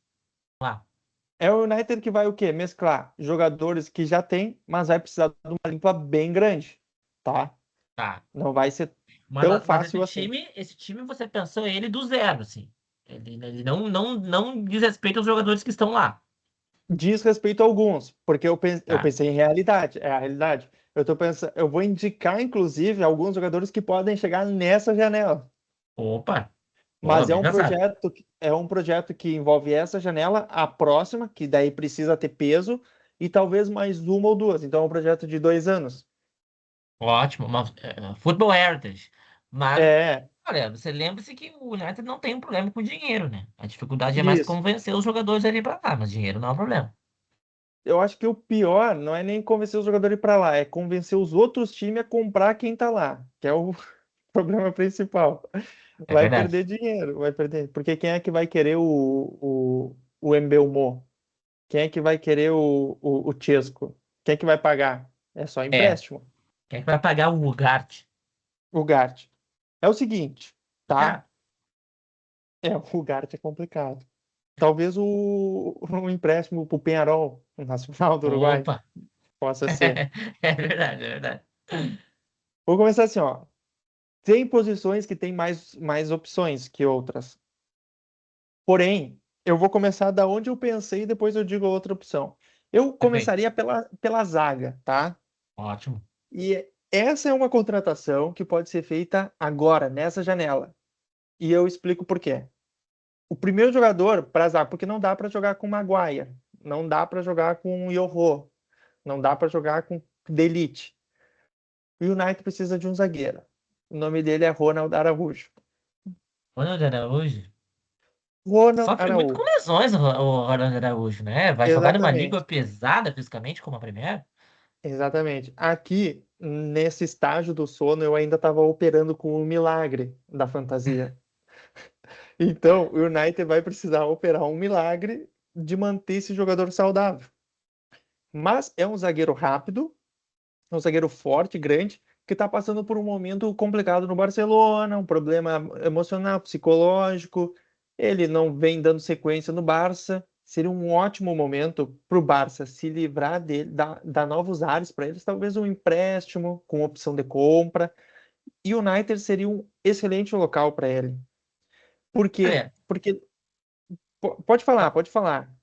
Vamos lá. É o United que vai o quê? Mesclar jogadores que já tem, mas vai precisar de uma limpa bem grande, tá? Tá. Não vai ser Mas, tão mas esse fácil assim. time, esse time você pensou ele do zero, assim. Ele não diz respeito aos jogadores que estão lá. Diz respeito a alguns, porque eu Tá. pensei em realidade, é a realidade. Eu tô pensando, eu vou indicar, inclusive, alguns jogadores que podem chegar nessa janela. Opa, boa, Mas bem pensado. é um projeto que envolve essa janela, a próxima, que daí precisa ter peso, e talvez mais uma ou duas. Então é um projeto de 2 anos. Ótimo. Football Heritage. Mas, É, olha, você lembre-se que o United não tem um problema com dinheiro, né? A dificuldade é mais isso. convencer os jogadores a ir pra lá, mas dinheiro não é um problema. Eu acho que o pior não é nem convencer os jogadores para lá, é convencer os outros times a comprar quem tá lá, que é o problema principal. É Vai verdade. perder dinheiro, vai perder. Porque quem é que vai querer o Mbeumo? Quem é que vai querer o Chesco? Quem é que vai pagar? É só É. empréstimo. Quem é que vai pagar o Ugarte? O Gart. É o seguinte, tá? Cara, O Gart é complicado. Talvez o empréstimo pro Penharol, o Nacional do Uruguai, opa. possa ser. É verdade, é verdade. Vou começar assim, ó. Tem posições que têm mais opções que outras. Porém, eu vou começar da onde eu pensei e depois eu digo a outra opção. Eu Perfeito. começaria pela zaga, tá? Ótimo. E essa é uma contratação que pode ser feita agora, nessa janela. E eu explico por quê. O primeiro jogador para zaga, porque não dá para jogar com Maguire, não dá para jogar com Yoho, não dá para jogar com Delite. O United precisa de um zagueiro. O nome dele é Ronald Araújo. Ronald Araújo Ronald sofre muito com Araújo. lesões, o Ronald Araújo, né? Vai jogar numa liga Exatamente. pesada fisicamente como a Premier. Exatamente. Aqui, nesse estágio do sono, eu ainda estava operando com o milagre da fantasia. Então, o United vai precisar operar um milagre de manter esse jogador saudável. Mas é um zagueiro rápido, é um zagueiro forte, grande, que está passando por um momento complicado no Barcelona, um problema emocional, psicológico. Ele não vem dando sequência no Barça. Seria um ótimo momento para o Barça se livrar dele, dar novos ares para eles, talvez um empréstimo com opção de compra. E o United seria um excelente local para ele. Por quê? Olha, Porque pode falar, pode falar.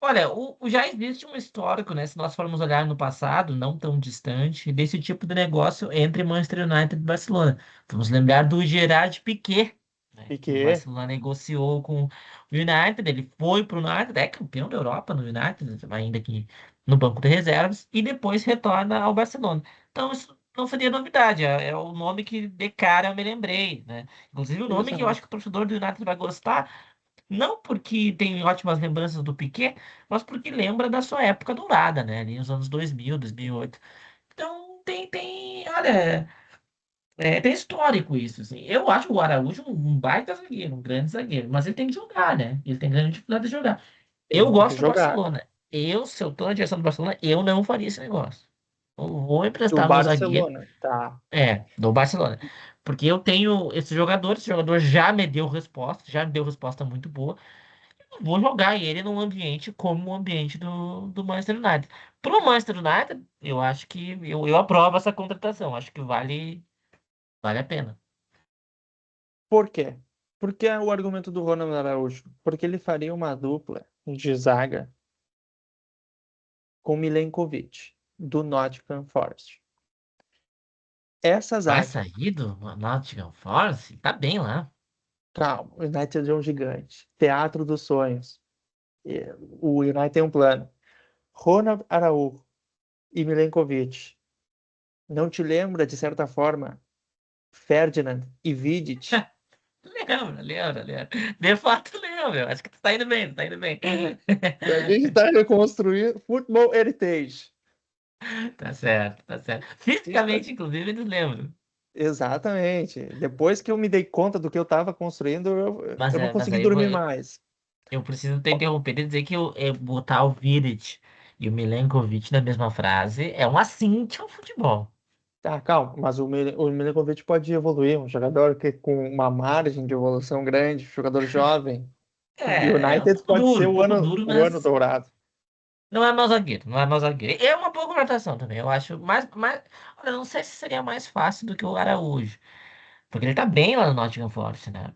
olha, já existe um histórico, né? Se nós formos olhar no passado, não tão distante, desse tipo de negócio entre Manchester United e Barcelona. Vamos lembrar do Gerard Piqué, né? Que o Piqué, Barcelona negociou com o United, ele foi para o United, é campeão da Europa no United, ainda que no banco de reservas, e depois retorna ao Barcelona. Então, isso não seria novidade, é o nome que de cara eu me lembrei, né? Inclusive, o nome que eu acho exato. que o torcedor do United vai gostar. Não porque tem ótimas lembranças do Piquet, mas porque lembra da sua época dourada, né? Ali nos anos 2000, 2008. Então, olha, tem histórico isso, assim. Eu acho o Araújo um baita zagueiro, um grande zagueiro, mas ele tem que jogar, né? Ele tem grande dificuldade de jogar. Eu Tem que gosto do jogar. Barcelona. Se eu tô na direção do Barcelona, eu não faria esse negócio. Eu vou Do emprestar meu zagueiro, Barcelona, tá. do Barcelona. Porque eu tenho esse jogador já me deu resposta muito boa. Eu vou jogar ele num ambiente como o ambiente do Manchester United. Pro Manchester United, eu acho que eu aprovo essa contratação. Acho que vale a pena. Por quê? Porque é o argumento do Ronald Araújo. Porque ele faria uma dupla de zaga com Milenkovic, do Nottingham Forest. Essa Vai zaga, sair do Nottingham Forest? Tá bem lá. calma, o United é um gigante. Teatro dos sonhos. E o United tem um plano. Ronald Araújo e Milenkovic. Não te lembra, de certa forma, Ferdinand e Vidic? Lembra. De fato, lembra. Acho que tu tá indo bem, tu tá indo bem. A gente está reconstruindo Football Heritage. Tá certo, tá certo. Está- Fisicamente, inclusive, eles lembram. Exatamente. Depois que eu me dei conta do que eu estava construindo, eu não Mas consegui aí dormir mais. eu preciso ter interrompido e dizer que botar o Vidic e o Milenkovic na mesma frase é um assinte ao futebol. Tá, calma, mas o Milenkovic pode evoluir, um jogador que com uma margem de evolução grande, jogador jovem. É United pode ser um pouco duro, o ano mas dourado. não é mau zagueiro, não é mau zagueiro. É uma boa contratação também, eu acho. Olha, não sei se seria mais fácil do que o Araújo. Porque ele tá bem lá no Nottingham Forest, né?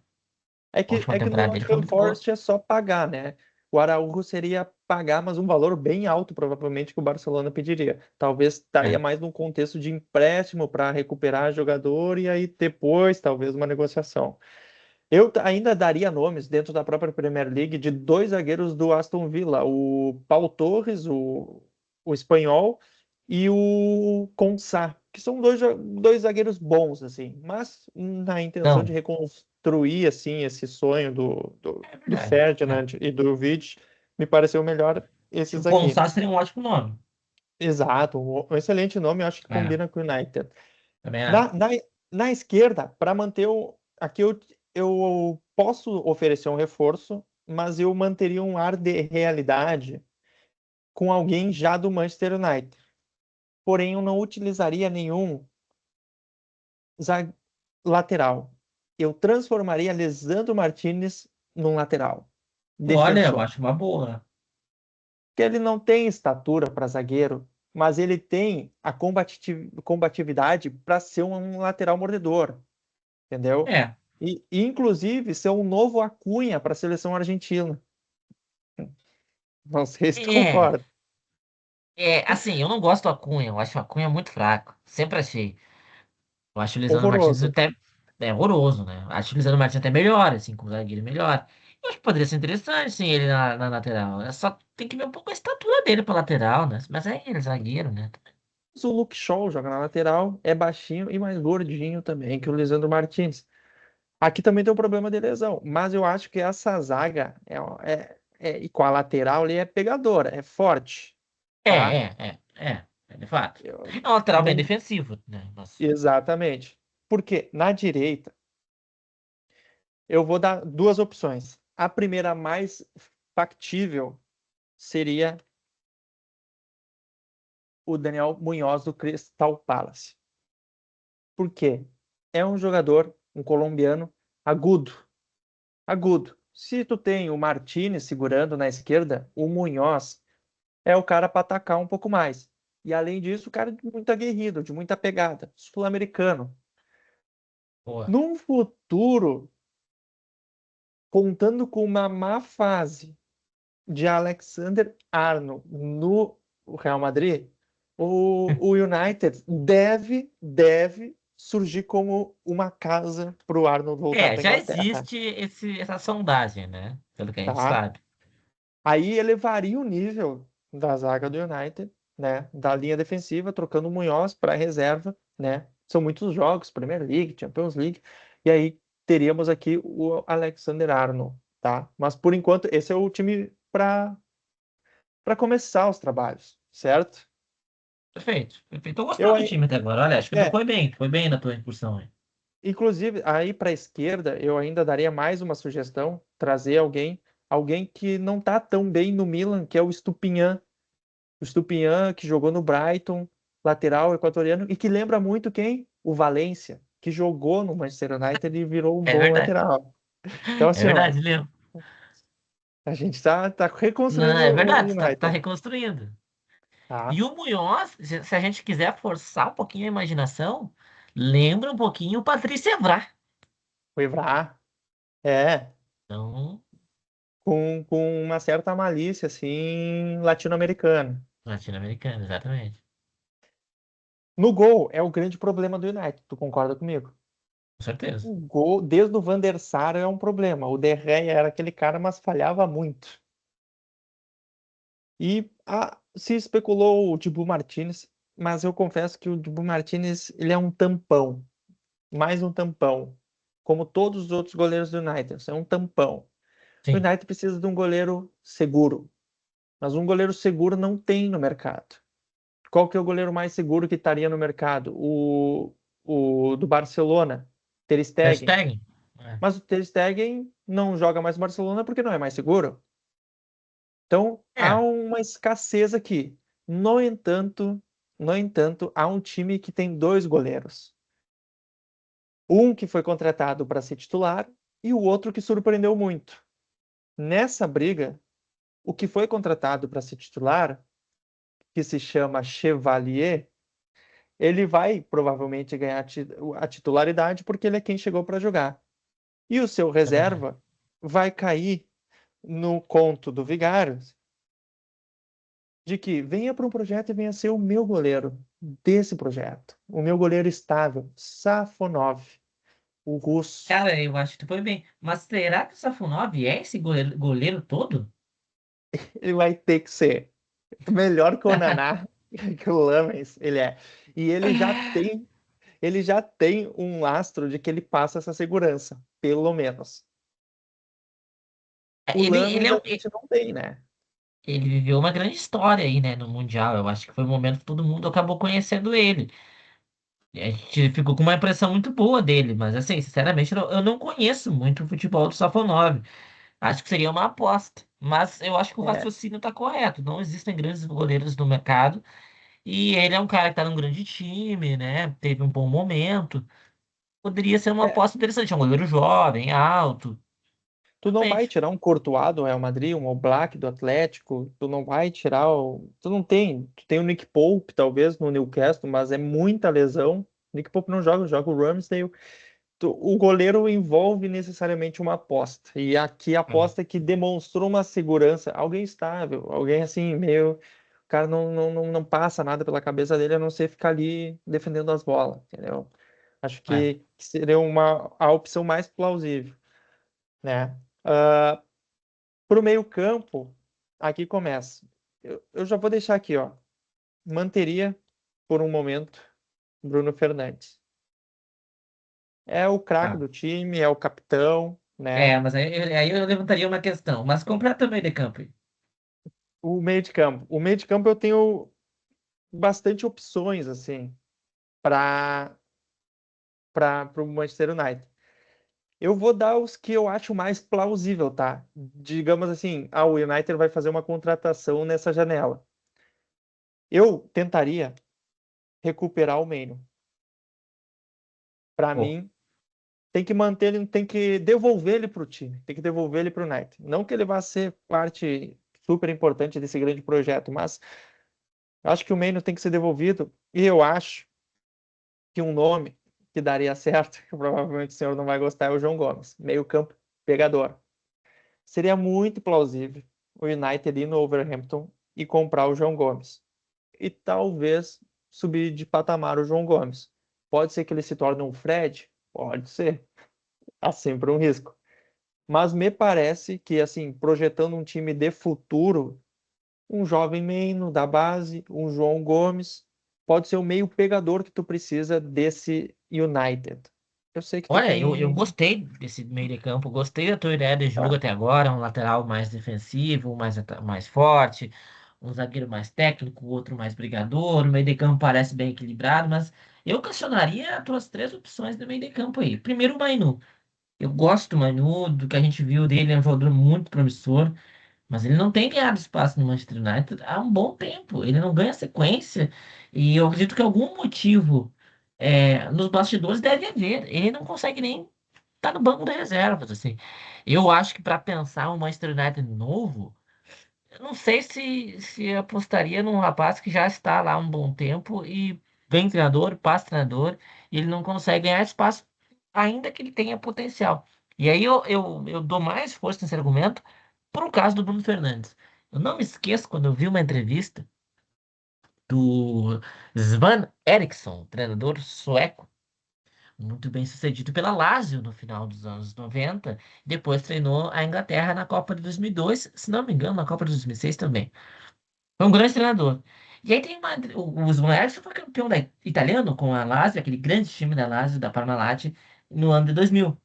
A última É que no temporada dele foi Nottingham muito boa. Forest é só pagar, né? O Araújo seria pagar, mas um valor bem alto, provavelmente, que o Barcelona pediria. Talvez estaria É. mais num contexto de empréstimo para recuperar jogador e aí depois, talvez, uma negociação. Ainda daria nomes dentro da própria Premier League de dois zagueiros do Aston Villa, o Pau Torres, o espanhol, e o Consá, que são dois zagueiros bons, assim, mas na intenção de Não, reconstruir assim esse sonho é do verdade. É. Ferdinand e do Vidic, me pareceu melhor Acho que o esses aqui. Consá seria um ótimo nome. Exato, um excelente nome, eu acho que É, combina com o United. também Na, acho. na, na esquerda, para manter o. Aqui eu posso oferecer um reforço, mas eu manteria um ar de realidade com alguém já do Manchester United. Porém, eu não utilizaria nenhum za- lateral. Eu transformaria Lisandro Martinez num lateral Olha, eu defensor. acho uma boa. Porque ele não tem estatura para zagueiro, mas ele tem a combatividade para ser um lateral mordedor. Entendeu? É, E inclusive ser um novo Acunha para a seleção argentina. Não sei se tu é, concorda. assim, eu não gosto do Acunha, eu acho o Acunha muito fraco. Sempre achei. Eu acho o Lisandro Martins Horroroso. até horroroso, né? Acho o Lisandro Martins até melhor, assim, como zagueiro melhor. Eu acho que poderia ser interessante, sim, ele na lateral. É só tem que ver um pouco a estatura dele pra lateral, né? Mas é ele, zagueiro, né? Mas o Luke Shaw joga na lateral, é baixinho e mais gordinho também que o Lisandro Martins. Aqui também tem um problema de lesão, mas eu acho que essa zaga e com a lateral ali é pegadora, é forte, tá? De fato. Eu É um lateral bem não defensivo, né? Mas, exatamente. Porque na direita eu vou dar duas opções. A primeira mais factível seria o Daniel Munhoz do Crystal Palace. Por quê? É um jogador, um colombiano, agudo. Agudo. Se tu tem o Martinez segurando na esquerda, o Munhoz é o cara para atacar um pouco mais. E além disso, o cara de muito aguerrido, de muita pegada, sul-americano. boa. Num futuro, contando com uma má fase de Alexander Arnold no Real Madrid, o United deve surgir como uma casa para o Arnold voltar para a Já Inglaterra, existe essa sondagem, né? Pelo que a gente tá? sabe. Aí elevaria o nível da zaga do United, né? Da linha defensiva, trocando o Munhoz para reserva, né? São muitos jogos, Premier League, Champions League, e aí teríamos aqui o Alexander Arnold. tá? Mas por enquanto esse é o time para começar os trabalhos, certo? Perfeito, perfeito. Tô Eu gostando do aí, time até agora. Olha, acho que tu é, foi bem na tua incursão aí. inclusive aí para a esquerda eu ainda daria mais uma sugestão, trazer alguém que não tá tão bem no Milan, que é o Estupinhan que jogou no Brighton, lateral equatoriano e que lembra muito quem? O Valência, que jogou no Manchester United e virou um É bom verdade, lateral. Então é assim, ó, verdade, Leandro. a gente tá Não, reconstruindo é o verdade, tá United, reconstruindo. tá? E o Munhoz, se a gente quiser forçar um pouquinho a imaginação, lembra um pouquinho o Patrice Evra. O Evra, é, Então, com uma certa malícia, assim, latino-americana. latino-americano, exatamente. No gol, é o grande problema do United, tu concorda comigo? Com certeza. O gol, desde o Van der Sar, é um problema. O De Gea era aquele cara, mas falhava muito. E se especulou o Dibu Martinez, mas eu confesso que o Dibu Martinez, ele é um tampão, mais um tampão. Como todos os outros goleiros do United, é um tampão. O Sim. United precisa de um goleiro seguro, mas um goleiro seguro não tem no mercado. Qual que é o goleiro mais seguro que estaria no mercado? O do Barcelona, Ter Stegen. Hashtag. É. Mas o Ter Stegen não joga mais no Barcelona porque não é mais seguro. Então, há É. uma escassez aqui. No entanto, no entanto, há um time que tem dois goleiros. Um que foi contratado para ser titular e o outro que surpreendeu muito. Nessa briga, o que foi contratado para ser titular, que se chama Chevalier, ele vai provavelmente ganhar a titularidade porque ele é quem chegou para jogar. E o seu É verdade. reserva vai cair no conto do Vigário de que venha para um projeto e venha ser o meu goleiro desse projeto. O meu goleiro estável, Safonov, o russo. Cara, eu acho que tu foi bem. Mas será que o Safonov é esse goleiro todo? Ele vai ter que ser melhor que o Naná, que o Lammens, ele é. E ele já tem um lastro de que ele passa essa segurança, pelo menos. O Ele, Lammens é, a gente não tem, né? ele viveu uma grande história aí, né, no Mundial. Eu acho que foi o momento que todo mundo acabou conhecendo ele. A gente ficou com uma impressão muito boa dele, mas assim, sinceramente, eu não conheço muito o futebol do Safonov. Acho que seria uma aposta. Mas eu acho que o É, raciocínio está correto. Não existem grandes goleiros no mercado. E ele é um cara que está num grande time, né? Teve um bom momento. Poderia ser uma é, aposta interessante. É um goleiro jovem, alto. tu não vai Realmente. tirar um Courtois do Real Madrid, um Oblak do Atlético, tu não vai tirar Tu não tem. Tu tem o Nick Pope, talvez, no Newcastle, mas é muita lesão. Nick Pope não joga, joga o Ramsdale. O goleiro envolve necessariamente uma aposta. E aqui a É, aposta é que demonstrou uma segurança, alguém estável, alguém assim, meio. O cara não passa nada pela cabeça dele a não ser ficar ali defendendo as bolas, entendeu? Acho é. que seria a opção mais plausível, né? Para o meio-campo, aqui começa. Eu já vou deixar aqui, ó. Manteria por um momento Bruno Fernandes. É o craque Tá. do time, é o capitão, É, né? mas aí eu levantaria uma questão. Mas completa o meio de campo aí. O meio de campo. O meio de campo eu tenho bastante opções, assim, para o Manchester United. Eu vou dar os que eu acho mais plausível, tá? Digamos assim, o United vai fazer uma contratação nessa janela. Eu tentaria recuperar o Maino. Para Pô, mim, tem que manter ele, tem que devolver ele para o time, tem que devolver ele para o United. Não que ele vá ser parte super importante desse grande projeto, mas acho que o Maino tem que ser devolvido e eu acho que um nome que daria certo, que provavelmente o senhor não vai gostar, é o João Gomes, meio campo pegador. Seria muito plausível o United ir no Overhampton e comprar o João Gomes. E talvez subir de patamar o João Gomes. Pode ser que ele se torne um Fred? Pode ser. Há sempre um risco. Mas me parece que, assim, projetando um time de futuro, um jovem Meno da base, um João Gomes, pode ser o meio pegador que tu precisa desse United. Eu sei que tu Olha, eu tem. gostei desse meio de campo, gostei da tua ideia de jogo Ah, até agora, um lateral mais defensivo, mais forte, um zagueiro mais técnico, outro mais brigador, o meio de campo parece bem equilibrado, mas eu questionaria as tuas três opções do meio de campo aí. Primeiro, o Mainu. Eu gosto do Mainu, do que a gente viu dele, é um jogador muito promissor, mas ele não tem ganhado espaço no Manchester United há um bom tempo. Ele não ganha sequência. E eu acredito que algum motivo nos bastidores deve haver. Ele não consegue nem estar no banco de reservas, assim. Eu acho que para pensar um Manchester United novo, eu não sei se apostaria num rapaz que já está lá há um bom tempo e vem treinador, passa treinador, e ele não consegue ganhar espaço, ainda que ele tenha potencial. E aí eu dou mais força nesse argumento por um caso do Bruno Fernandes. Eu não me esqueço quando eu vi uma entrevista do Svan Eriksson, treinador sueco, muito bem sucedido pela Lazio no final dos anos 90. Depois treinou a Inglaterra na Copa de 2002, se não me engano, na Copa de 2006 também. Foi um grande treinador. E aí tem o Svan Eriksson foi campeão italiano com a Lazio, aquele grande time da Lazio, da Parmalat, no ano de 2000.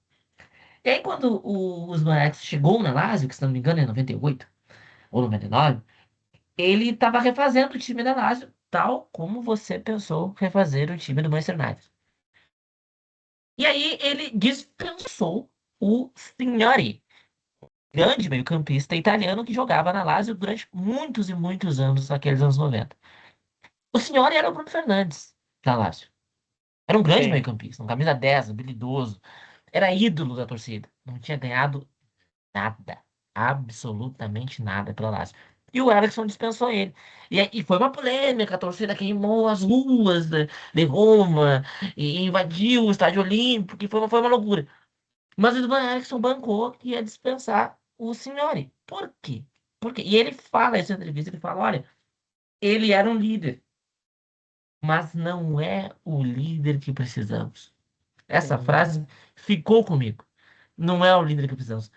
E aí quando o Svan Eriksson chegou na Lazio, que se não me engano é 98 ou 99, ele estava refazendo o time da Lazio, tal como você pensou refazer o time do Manchester United. E aí ele dispensou o Signori, grande meio-campista italiano que jogava na Lazio durante muitos e muitos anos, naqueles anos 90. O Signori era o Bruno Fernandes da Lazio. Era um grande Sim. meio-campista, um camisa 10, habilidoso. Era ídolo da torcida. Não tinha ganhado nada. Absolutamente nada pela Lazio. E o Eriksen dispensou ele. E foi uma polêmica, a torcida queimou as ruas de Roma e invadiu o Estádio Olímpico, que foi uma loucura. Mas o Ivan Eriksen bancou que ia dispensar o Signori. Por quê? Por quê? E ele fala, essa entrevista, ele fala, olha, ele era um líder, mas não é o líder que precisamos. Essa Sim. frase ficou comigo. Não é o líder que precisamos.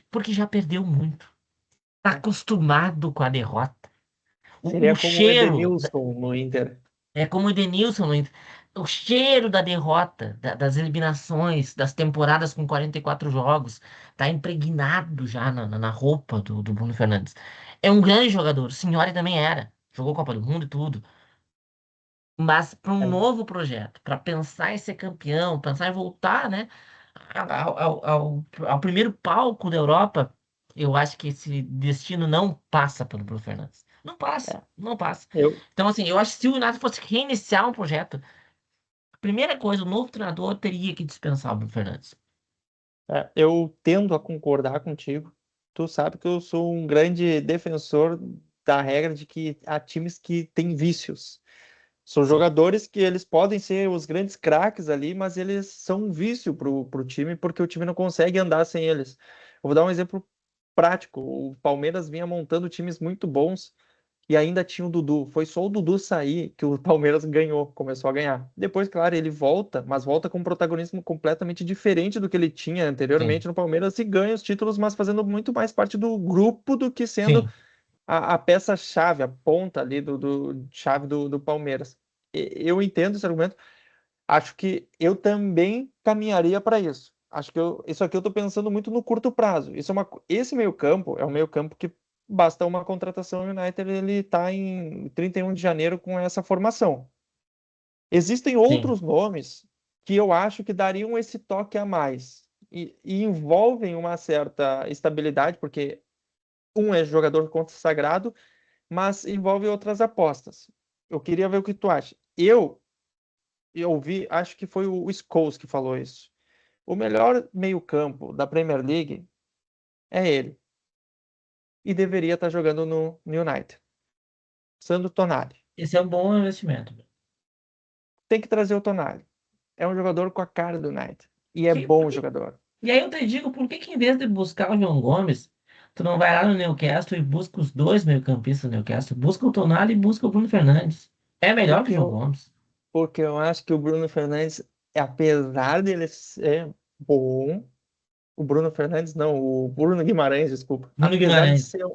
Porque já perdeu muito. Tá É. acostumado com a derrota. O Seria como o cheiro Edenilson no Inter. é como o Edenilson, o cheiro da derrota, das eliminações, das temporadas com 44 jogos, tá impregnado já na roupa do Bruno Fernandes. É um grande jogador, o Signori também era, jogou Copa do Mundo e tudo. Mas para um É. novo projeto, para pensar em ser campeão, pensar em voltar, né, ao primeiro palco da Europa, eu acho que esse destino não passa pelo Bruno Fernandes. Não passa, É. não passa. Eu, Então, assim, eu acho que se o United fosse reiniciar um projeto, a primeira coisa, o novo treinador teria que dispensar o Bruno Fernandes. eu tendo a concordar contigo. Tu sabe que eu sou um grande defensor da regra de que há times que têm vícios. São Sim, jogadores que eles podem ser os grandes craques ali, mas eles são um vício pro time, porque o time não consegue andar sem eles. Eu vou dar um exemplo prático. O Palmeiras vinha montando times muito bons e ainda tinha o Dudu. Foi só o Dudu sair que o Palmeiras ganhou, começou a ganhar. Depois, claro, ele volta, mas volta com um protagonismo completamente diferente do que ele tinha sim, anteriormente no Palmeiras e ganha os títulos, mas fazendo muito mais parte do grupo do que sendo sim, a peça-chave, a ponta ali do chave do Palmeiras. Eu entendo esse argumento. Acho que eu também caminharia para isso. Acho que isso aqui eu estou pensando muito no curto prazo. Esse meio-campo é um meio-campo que basta uma contratação. O United ele está em 31 de janeiro com essa formação. Existem sim, outros nomes que eu acho que dariam esse toque a mais e envolvem uma certa estabilidade, porque um é jogador consagrado, mas envolve outras apostas. Eu queria ver o que tu acha. Eu ouvi, acho que foi o Scholes que falou isso. O melhor meio-campo da Premier League é ele. E deveria estar jogando no United. Sandro Tonali. esse é um bom investimento. Tem que trazer o Tonali. É um jogador com a cara do United. E é Que, por bom que- jogador. e aí eu te digo, por que que em vez de buscar o João Gomes, tu não vai lá no Newcastle e busca os dois meio-campistas do Newcastle? Busca o Tonali e busca o Bruno Fernandes. É melhor que o Porque João eu, Gomes. porque eu acho que o Bruno Fernandes, apesar dele ser bom, o Bruno Fernandes não, o Bruno Guimarães, desculpa. Bruno Apesar de Guimarães. ser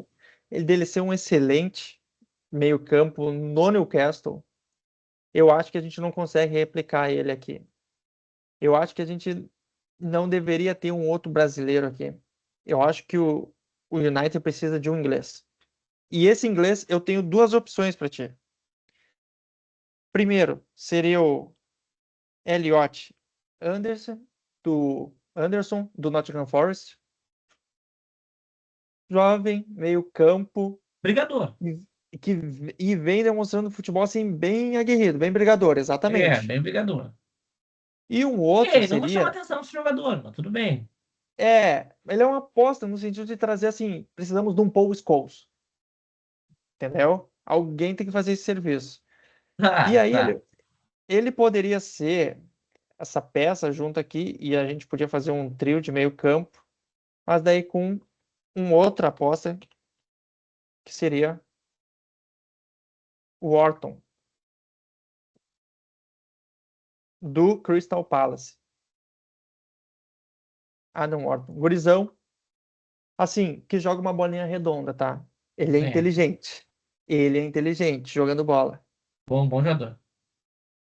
dele ser um excelente meio-campo no Newcastle, eu acho que a gente não consegue replicar ele aqui. Eu acho que a gente não deveria ter um outro brasileiro aqui. Eu acho que o United precisa de um inglês. E esse inglês eu tenho duas opções para ti. Primeiro, seria o Elliot Anderson, do Nottingham Forest. Jovem, meio campo, Brigador. que, e vem demonstrando futebol assim, bem aguerrido, bem brigador, É, exatamente. bem brigador. E um E outro ele não chama seria. atenção desse jogador, mas tudo bem. Ele é uma aposta no sentido de trazer assim, precisamos de um Paul Scholes, entendeu? Alguém tem que fazer esse serviço. E Tá, aí tá. ele poderia ser essa peça junto aqui e a gente podia fazer um trio de meio campo, mas daí com um outra aposta que seria o Orton, do Crystal Palace. Adam Orton. Gurizão, assim, que joga uma bolinha redonda, tá? Ele é É, inteligente. Ele é inteligente jogando bola. bom jogador.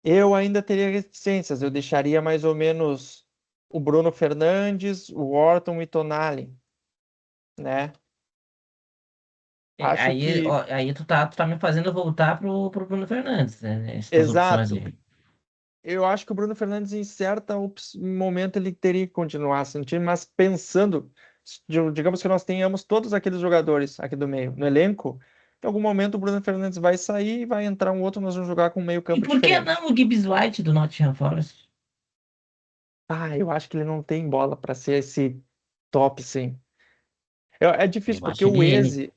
Eu ainda teria reticências. Eu deixaria mais ou menos o Bruno Fernandes, o Orton e Tonali, né? É, Acho aí, que ó, aí tu tá me fazendo voltar pro Bruno Fernandes, né? Essas tuas opções exato. aí. Eu acho que o Bruno Fernandes, em certo momento, ele teria que continuar assim no time, mas pensando, digamos que nós tenhamos todos aqueles jogadores aqui do meio no elenco, em algum momento o Bruno Fernandes vai sair e vai entrar um outro, nós vamos jogar com um meio E campo por que diferente. não o Gibbs White do Nottingham Forest? Ah, eu acho que ele não tem bola para ser esse top, sim. É difícil, Eu porque acho ele.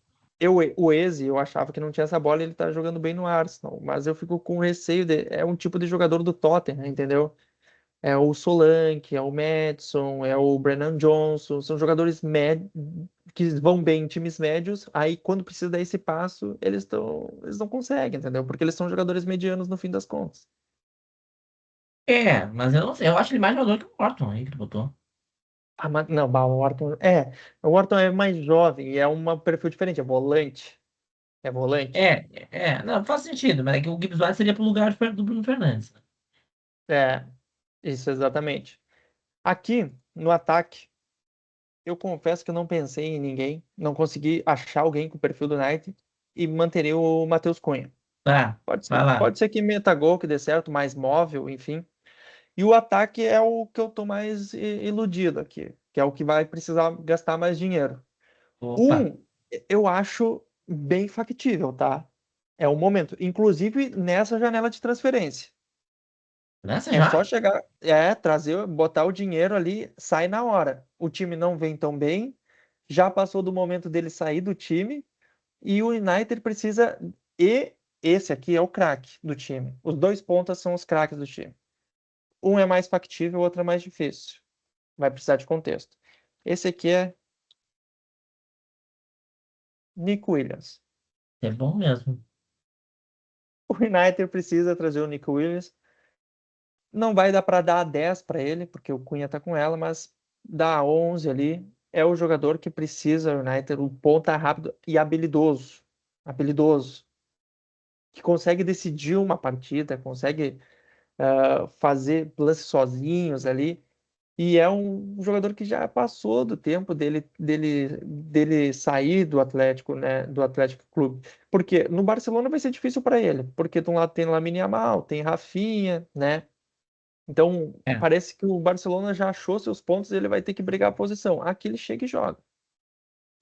o Eze, eu achava que não tinha essa bola e ele tá jogando bem no Arsenal, mas eu fico com receio é um tipo de jogador do Tottenham, entendeu? É o Solanke, é o Maddison, é o Brennan Johnson, são jogadores que vão bem em times médios, aí quando precisa dar esse passo, eles não conseguem, entendeu? Porque eles são jogadores medianos no fim das contas. É, mas eu não sei. Eu acho ele mais jogador que o Morton aí que tu botou. Ah, mas, não, bah, o Orton é mais jovem e é um perfil diferente, é volante, é volante. Não, faz sentido, mas é que o Gibbs White seria pro lugar do Bruno Fernandes. É, isso exatamente. Aqui no ataque, eu confesso que eu não pensei em ninguém, não consegui achar alguém com o perfil do United e manteria o Matheus Cunha. Tá, vai lá. Pode ser que meta gol, que dê certo, mais móvel, enfim. E o ataque é o que eu tô mais iludido aqui, que é o que vai precisar gastar mais dinheiro. Opa, Um, eu acho bem factível, tá? É o momento, inclusive nessa janela de transferência. nessa É só já? chegar, trazer, botar o dinheiro ali, sai na hora. O time não vem tão bem, já passou do momento dele sair do time e o United precisa. E esse aqui é o craque do time. Os dois pontas são os craques do time. Um é mais factível, o outro é mais difícil. Vai precisar de contexto. Esse aqui é Nick Williams. É bom mesmo. O United precisa trazer o Nick Williams. Não vai dar para dar 10 para ele, porque o Cunha tá com ela, mas dá 11 ali. É o jogador que precisa, o United, o ponta rápido e habilidoso. Habilidoso. Que consegue decidir uma partida, consegue fazer lances sozinhos ali. E é um jogador que já passou do tempo dele sair do Atlético, né, do Atlético Clube. Porque no Barcelona vai ser difícil para ele, porque de um lado tem Lamine Yamal, tem Rafinha, né? Então É, parece que o Barcelona já achou seus pontos e ele vai ter que brigar a posição. Aqui ele chega e joga.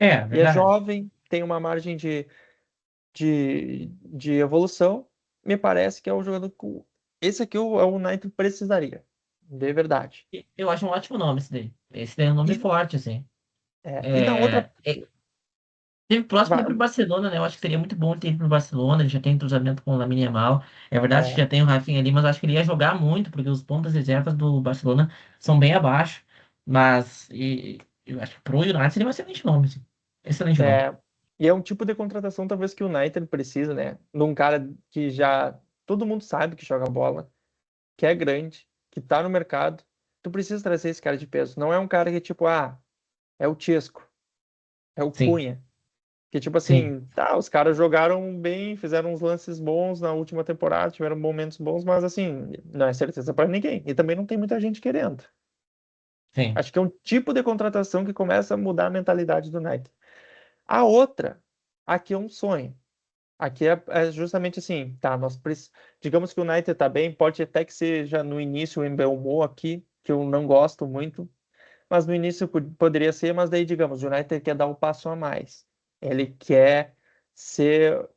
E é verdade. jovem, tem uma margem de evolução. Me parece que é o jogador que esse aqui é o United precisaria, de verdade. Eu acho um ótimo nome esse daí. Esse daí é um nome E, forte, assim. e na outra. Teve próximo de ir va- pro Barcelona, né? Eu acho que seria muito bom ter ido pro Barcelona. Ele já tem entrosamento com o Lamine Yamal. É verdade que é, já tem o Rafinha ali, mas eu acho que ele ia jogar muito, porque os pontas reservas do Barcelona são bem abaixo. Mas eu acho que pro United seria um excelente nome, assim. Excelente nome. É, e é um tipo de contratação talvez que o United precisa, né? De um cara que já todo mundo sabe que joga bola, que é grande, que tá no mercado. Tu precisa trazer esse cara de peso. Não é um cara que tipo, é o Chesco, é o Sim. Cunha. Que, tipo Sim, assim, tá, os caras jogaram bem, fizeram uns lances bons na última temporada, tiveram momentos bons, mas assim, não é certeza para ninguém. E também não tem muita gente querendo. sim. Acho que é um tipo de contratação que começa a mudar a mentalidade do United. A outra, aqui é um sonho. Aqui é justamente assim, tá? Digamos que o United tá bem, pode até que seja no início o Embelmo aqui, que eu não gosto muito, mas no início poderia ser, mas daí, digamos, o United quer dar um passo a mais. Ele quer ser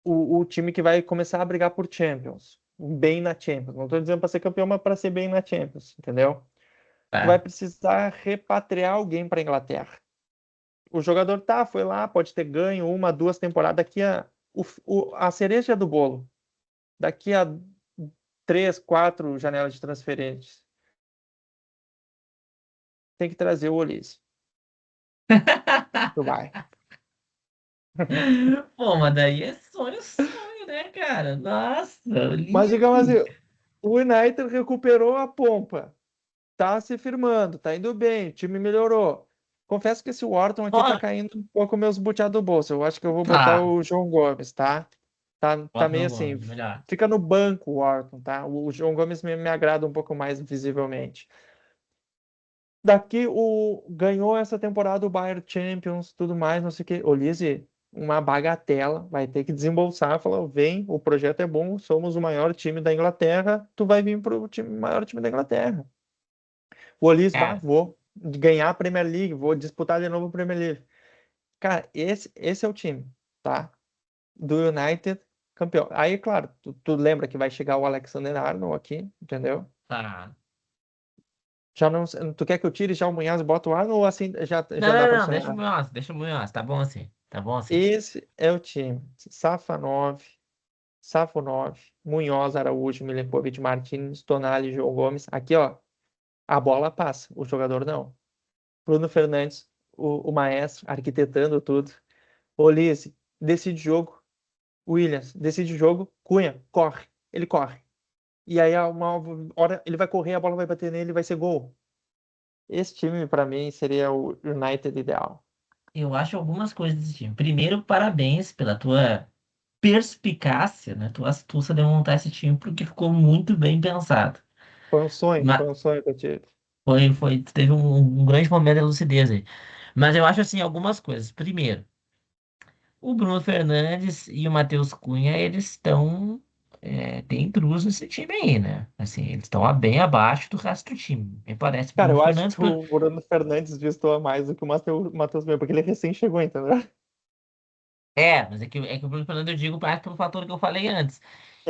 o time que vai começar a brigar por Champions, bem na Champions. Não estou dizendo para ser campeão, mas para ser bem na Champions, entendeu? Tu vai Tá. precisar repatriar alguém para Inglaterra. O jogador tá, foi lá, pode ter ganho uma, duas temporadas. A cereja do bolo. Daqui a três, quatro janelas de transferências, tem que trazer o Olise. Tu vai. Pô, mas daí é sonho, sonho, né, cara? Nossa, Mas digamos Olise. assim, o United recuperou a pompa. Tá se firmando, tá indo bem, o time melhorou. Confesso que esse Wharton aqui tá Ó, caindo um pouco meus boteados do bolso. Eu acho que eu vou botar tá. o João Gomes, tá? Tá Bota meio no assim. Gomes, melhor. Fica no banco o Wharton, tá? O João Gomes me agrada um pouco mais visivelmente. Daqui ganhou essa temporada o Bayern Champions, tudo mais, não sei o quê. Olise, uma bagatela, vai ter que desembolsar, falou, vem, o projeto é bom, somos o maior time da Inglaterra, tu vai vir pro maior time da Inglaterra. O Olise, bah, Cara, vou ganhar a Premier League, vou disputar de novo a Premier League. Cara, esse é o time, tá? Do United campeão. Aí, claro, tu lembra que vai chegar o Alexander-Arnold aqui, entendeu? tá. Já não, tu quer que eu tire já o Munhoz e bote o Arnold ou assim Não, já dá pra não, não, deixa o sonhar? Munhoz, deixa o Munhoz. Tá bom assim, tá bom assim. Esse é o time. Safanov, Safonov, Munhoz, Araújo, Milenkovic, Martins, Tonali, João Gomes. Aqui, ó, a bola passa, o jogador não. Bruno Fernandes, o maestro, arquitetando tudo. Olise, decide jogo. Williams, decide jogo. Cunha, corre. Ele corre. E aí, a uma hora, ele vai correr, a bola vai bater nele, vai ser gol. Esse time, pra mim, seria o United ideal. Eu acho algumas coisas desse time. Primeiro, parabéns pela tua perspicácia, né? Tua astúcia de montar esse time, porque ficou muito bem pensado. Mas Foi um sonho que eu tive. teve um grande momento de lucidez aí. Mas eu acho assim, algumas coisas. Primeiro, o Bruno Fernandes e o Matheus Cunha, eles estão. Tem intrusos nesse time aí, né? Assim, eles estão bem abaixo do resto do time. Me parece. Cara, Bruno eu acho Fernandes. que o Bruno Fernandes destoa mais do que o Matheus Cunha, porque ele recém chegou, entendeu? Mas é que o Bruno Fernandes eu digo mais pelo fator que eu falei antes.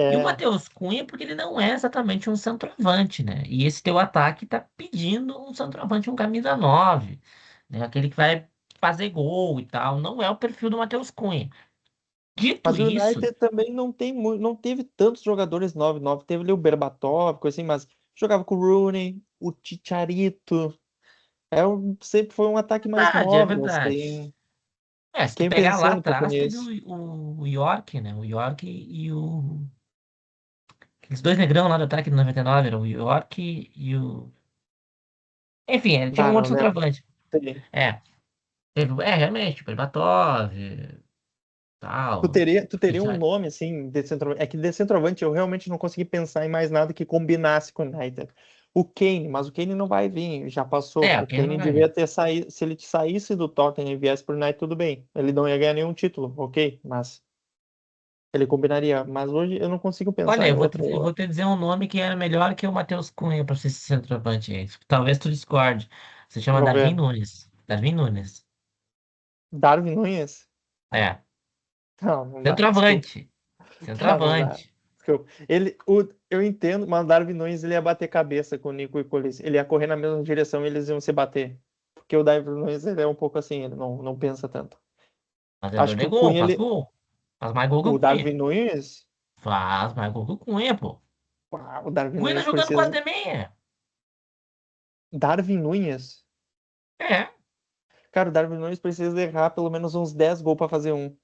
E o É, Matheus Cunha, porque ele não é exatamente um centroavante, né? E esse teu ataque tá pedindo um centroavante, um camisa 9, né? Aquele que vai fazer gol e tal. Não é o perfil do Matheus Cunha. Dito mas o isso, United também não teve tantos jogadores 9-9. Teve ali o Berbatov, coisa assim, mas jogava com o Rooney, o Chicharito. Sempre foi um ataque mais é móvel, verdade. assim. Se tu Fiquei pegar lá pensando um pouco atrás, teve nisso. o York, né? O York e o. Aqueles dois negrão lá do ataque do 99, era o York e o. Enfim, tinha Bah, um não outro lembro. centroavante. Sim. É, realmente, Berbatov, Tu tal. teria, tu teria um nome, assim, de centroavante. É que de centroavante eu realmente não consegui pensar em mais nada que combinasse com o United. O Kane, mas o Kane não vai vir, já passou. O O Kane não Kane vai devia vir. ter saído. Se ele saísse do Tottenham e viesse pro United, tudo bem. Ele não ia ganhar nenhum título, ok? Mas ele combinaria. Mas hoje eu não consigo Olha, pensar em eu outro. vou te dizer um nome que era melhor que o Matheus Cunha para ser esse centroavante aí. Talvez tu discorde. Se chama Vamos Darwin ver. Nunes. Darwin Nunes. Darwin Núñez? É. Não, não dá, desculpa. Centroavante. Tá, não dá. Centroavante. Desculpa. Eu entendo, mas o Darwin Núñez ele ia bater cabeça com o Nico e Colis. Ele ia correr na mesma direção e eles iam se bater. Porque o Darwin Núñez ele é um pouco assim, ele não pensa tanto. Fazedor Acho que de o gol, Cunha, faz ele. gol. Faz mais gol que O o Cunha. Darwin Núñez. Faz mais gol que o Cunha, pô. O Darwin O Cunha tá Núñez jogando quase precisa. de meia. Darwin Núñez? É. Cara, o Darwin Núñez precisa errar pelo menos uns 10 gols pra fazer um.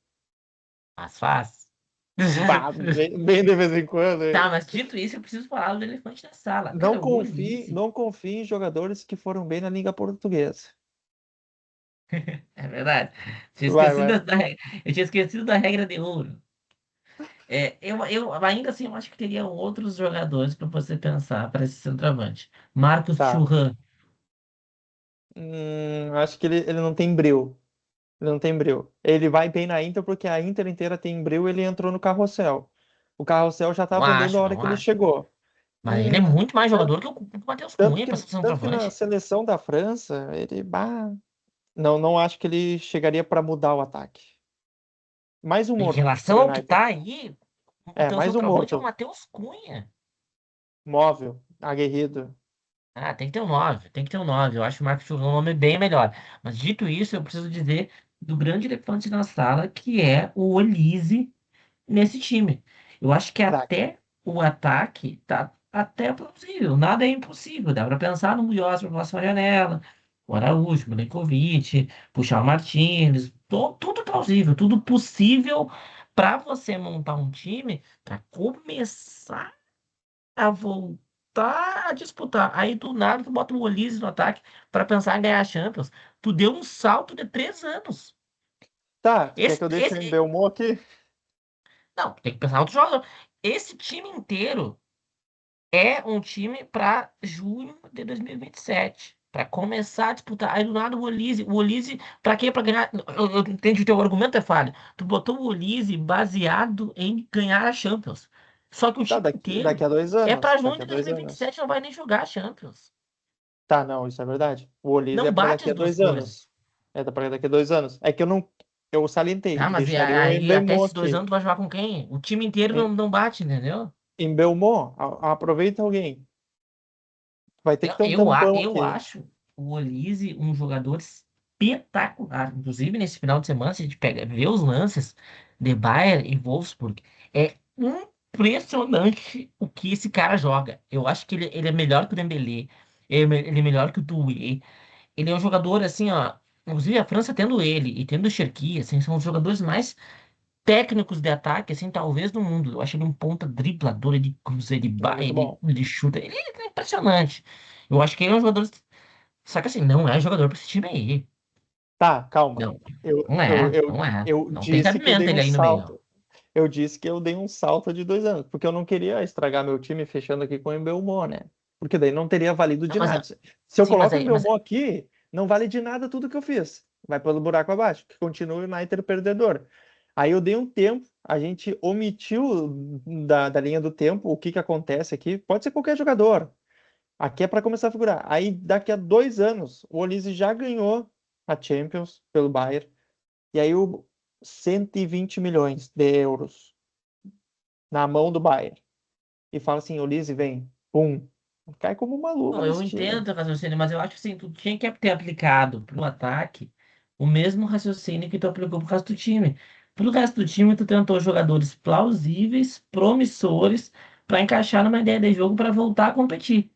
Mas faz. Bah, bem de vez em quando. Tá, mas dito isso, eu preciso falar do elefante na sala. Não Cara, o confie, Olise. não confie em jogadores que foram bem na Liga Portuguesa. É verdade. Tinha Vai, esquecido vai. eu tinha esquecido da regra de ouro. Eu ainda assim eu acho que teria outros jogadores para você pensar para esse centroavante. Marcos Tá. Thuram. Acho que ele não tem breu. Ele não tem breu. Ele vai bem na Inter porque a Inter inteira tem breu e ele entrou no carrossel. O carrossel já Não tava andando a acho, hora não que ele acho. chegou. Mas ele é É, muito mais tanto, jogador que o Matheus tanto Cunha que, para ser tanto que na centroavante. seleção da França, ele. Bah, não acho que ele chegaria para mudar o ataque. Mais um Em morto relação pro ao que United. tá aí, o É, teu mais um centroavante é o morto. Matheus Cunha. Móvel, aguerrido. Ah, tem que ter um 9, tem que ter um 9. Eu acho o Marcos Thuram um nome bem melhor. Mas dito isso, eu preciso dizer do grande elefante na sala, que é o Olise nesse time. Eu acho que Craque. até o ataque tá até possível. Nada é impossível. Dá para pensar no Munhoz para a próxima janela, o Araújo, o Milenkovic, puxar o Martins. Tudo plausível, tudo possível para você montar um time para começar a voltar a disputar. Aí do nada tu bota o Olise no ataque para pensar em ganhar a Champions. Tu deu um salto de 3 anos. Tá, tu quer Esse, que eu deixe o esse, Embelmo aqui? não, tem que pensar em outro jogador. Esse time inteiro é um time para junho de 2027. Para começar a disputar. Aí do nada o Olise, para quê? Para ganhar. Eu entendi o teu argumento é falho. Tu botou o Olise baseado em ganhar a Champions. Só que o Tá, time daqui inteiro a dois é anos. para junho Daqui de a dois 2027, anos. não vai nem jogar a Champions. Tá, não, isso é verdade. O Olise é Não para bate daqui a as duas dois coisas. anos. É para daqui a 2 anos. É que eu não. Eu salientei, Tá, mas e deixaria o aí até Embelmo esses 2 anos aqui. tu vai jogar com quem? O time inteiro Em não bate, entendeu? Embelmo, aproveita alguém. Vai ter que ter um tampão Eu aqui. acho o Olise um jogador espetacular. Inclusive, nesse final de semana, se a gente pega, vê os lances de Bayern e Wolfsburg, é impressionante o que esse cara joga. Eu acho que ele é melhor que o Dembélé, ele é melhor que o Doué. Ele é um jogador, assim, ó. Inclusive, a França tendo ele e tendo o Cherki, assim, são os jogadores mais técnicos de ataque, assim, talvez do mundo. Eu acho ele um ponta driblador, ele cruza, ele bate, Muito bom. ele chuta. Ele é impressionante. Eu acho que ele é um jogador. Só que assim, não é jogador pra esse time aí. Tá, calma. Não, Eu, não eu, é, eu, não é. eu Não tem disse que eu dei cabimento um ele aí no meio. salto. Eu disse que eu dei um salto de 2 anos, porque eu não queria estragar meu time fechando aqui com o Embelmo, né? Porque daí não teria valido Não, de nada. Se eu sim, coloco o Embelmo aqui, não vale de nada tudo que eu fiz. Vai pelo buraco abaixo, que continua o United perdedor. Aí eu dei um tempo, a gente omitiu da linha do tempo o que que acontece aqui. Pode ser qualquer jogador. Aqui é para começar a figurar. Aí daqui a 2 anos, o Olise já ganhou a Champions pelo Bayern. E aí o 120 milhões de euros na mão do Bayern. E fala assim, Olise, vem. Pum. Cai como uma luva não, eu nesse entendo o time. teu raciocínio, mas eu acho assim, tu tinha que ter aplicado pro ataque o mesmo raciocínio que tu aplicou pro resto do time. Pro resto do time, tu tentou jogadores plausíveis, promissores, para encaixar numa ideia de jogo para voltar a competir.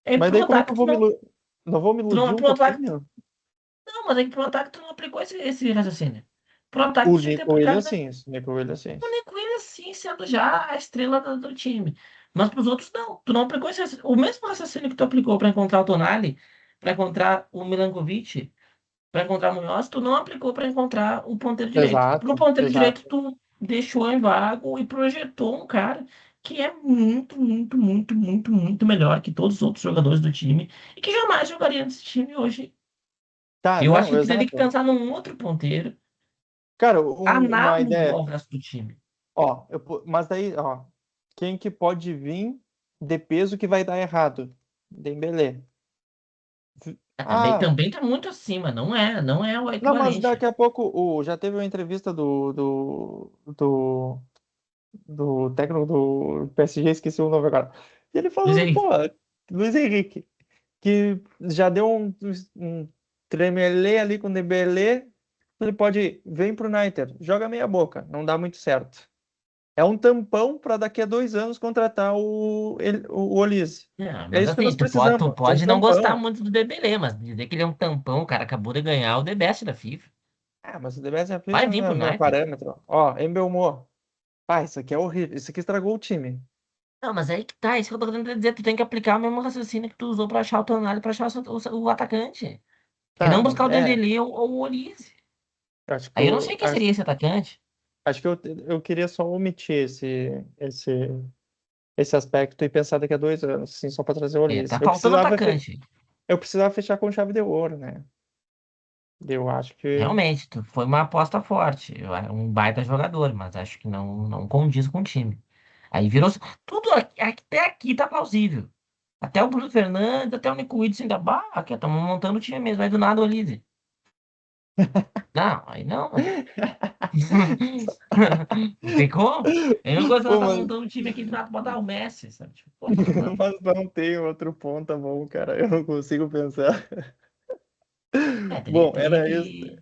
E Mas pro daí como é que ataque, eu vou não vou me iludir um pro ataque pouquinho? Não, mas é que pro ataque tu não aplicou esse raciocínio. Pro ataque O tu tinha que ter Nico aplicado Williams, sim. O Nico Williams, sim. o Nico Williams, sim, sendo já a estrela do time. Mas pros outros, não. Tu não aplicou o mesmo raciocínio que tu aplicou para encontrar o Tonali, para encontrar o Milankovic, para encontrar o Munhoz, tu não aplicou para encontrar o ponteiro direito. Pro Exato, ponteiro direito, exato. tu deixou em vago e projetou um cara que é muito, muito, muito, muito, muito melhor que todos os outros jogadores do time e que jamais jogaria nesse time hoje. Tá, Eu acho não, que tu teria que exato. pensar num outro ponteiro Cara, uma análogo ideia. ao resto do time. Ó, mas daí, ó, quem que pode vir de peso que vai dar errado? Dembélé. Também, Ah, também tá muito acima, não é o não, mas equivalente. daqui a pouco já teve uma entrevista do técnico do PSG, esqueci o nome agora. E ele Luiz falou, pô, Henrique. Luiz Henrique, que já deu um tremelê ali com o Dembélé, ele pode ir, vem pro United, joga meia boca, não dá muito certo. É um tampão para daqui a 2 anos contratar o Olise. É, É mas isso que assim, nós tu precisamos, um pode não gostar tampão. muito do Dembélé, mas dizer que ele é um tampão, o cara acabou de ganhar o The Best da FIFA. Ah, mas o The Best Vai FIFA vir não pro é meu United. parâmetro. Ó, Embelmo. Ah, isso aqui é horrível. Isso aqui estragou o time. Não, mas aí que tá, isso que eu tô querendo dizer, tu tem que aplicar o mesmo raciocínio que tu usou pra achar o Tonali, pra achar o atacante. E Tá, não mas buscar o Dembélé ou o Olise. acho que Aí eu não sei quem seria esse atacante. acho que eu queria só omitir esse aspecto e pensar daqui a 2 anos, assim, só para trazer o É, tá Ulisses. faltando atacante. Eu precisava fechar com chave de ouro, né? Eu acho que. Realmente, foi uma aposta forte. Um baita jogador, mas acho que não condiz com o time. Aí virou. Tudo até aqui tá plausível. Até o Bruno Fernandes, até o Nico Williams ainda. Bah, aqui estamos montando o time mesmo. Aí do nada o Olise. Não, aí não, mano. Não tem como. Eu não gosto de nós Pô, estar montando um time aqui do nada botar o Messi, sabe? Tipo, pô, não. mas não tem outro ponta bom, cara. Eu não consigo pensar. É, teria, Bom, teria era isso. que,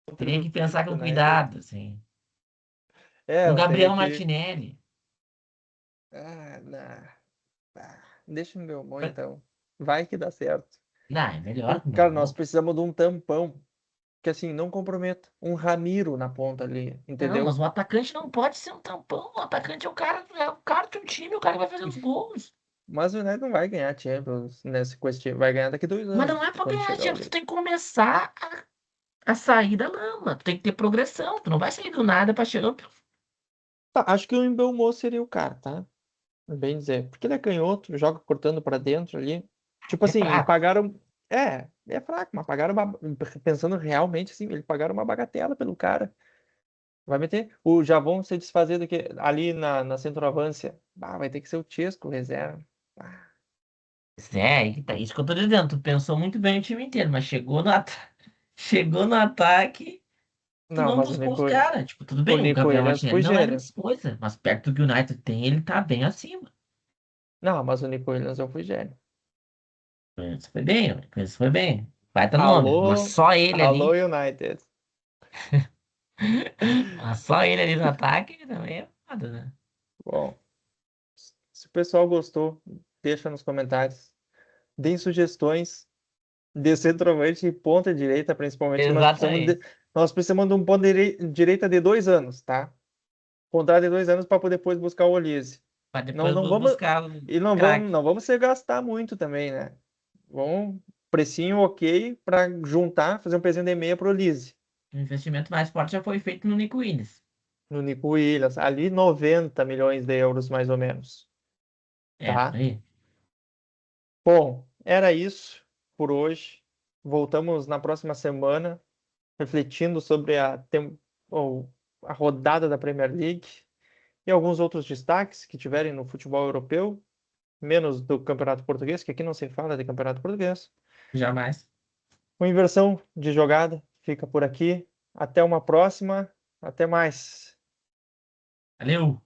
Contra teria o que pensar com United. cuidado, assim. É, Um eu teria Gabriel que. Martinelli. Não. Deixa no meu mão, então. Vai que dá certo. Não, é melhor que o meu Cara, nós irmão. precisamos de um tampão que, assim, não comprometa. Um Ramiro na ponta ali, Não, mas entendeu? o atacante não pode ser um tampão. O atacante é o cara do time, o cara que vai fazer os gols. Mas o United não vai ganhar Champions com esse time. Vai ganhar daqui 2 Mas não é anos, pra quando ganhar, chegar Diego. Tu ali. tem que começar a sair da lama. Tu tem que ter progressão. Tu não vai sair do nada pra Champions. Tá, acho que o Mbeumo seria o cara, tá? Bem dizer. Porque ele é canhoto, joga cortando pra dentro ali. Tipo É assim, e fraco. pagaram. É fraco, mas pagaram pensando realmente assim, eles pagaram uma bagatela pelo cara. Vai meter. Já vão se desfazer ali na centroavância. Vai ter que ser o Chesco, reserva. Ah, É, aí que tá. Isso que eu tô dizendo. Tu pensou muito bem o time inteiro, mas chegou no ataque, tu não, não mas buscou os caras. Tipo, tudo o bem, o Nico Gabriel Williams Martinelli foi não é gênio. grandes coisa, mas perto do que o United tem, ele tá bem acima. Não, mas o Nico Williams eu fui gênio. Isso foi bem, isso foi bem. Baita nome. Mas Alô, só ele alô, ali. United. Mas só ele ali no ataque também é foda, né? Bom, se o pessoal gostou, deixa nos comentários. Deem sugestões de centroavante e ponta direita, principalmente, que Exatamente. nós precisamos de um ponta direita de 2 anos, tá? Contrato de 2 anos para poder depois buscar o Olise. Pra Não, depois não vamos buscar o e não vamos, craque. não vamos se gastar muito também, né? Vamos precinho ok para juntar, fazer um pezinho de meia pro Olise. O investimento mais forte já foi feito no Nico Williams. No Nico Williams, ali 90 milhões de euros mais ou menos, É, por tá? aí. Bom, era isso por hoje. Voltamos na próxima semana, refletindo sobre ou a rodada da Premier League e alguns outros destaques que tiverem no futebol europeu, menos do Campeonato Português, que aqui não se fala de Campeonato Português. Jamais. Com inversão de jogada, fica por aqui. Até uma próxima. Até mais. Valeu!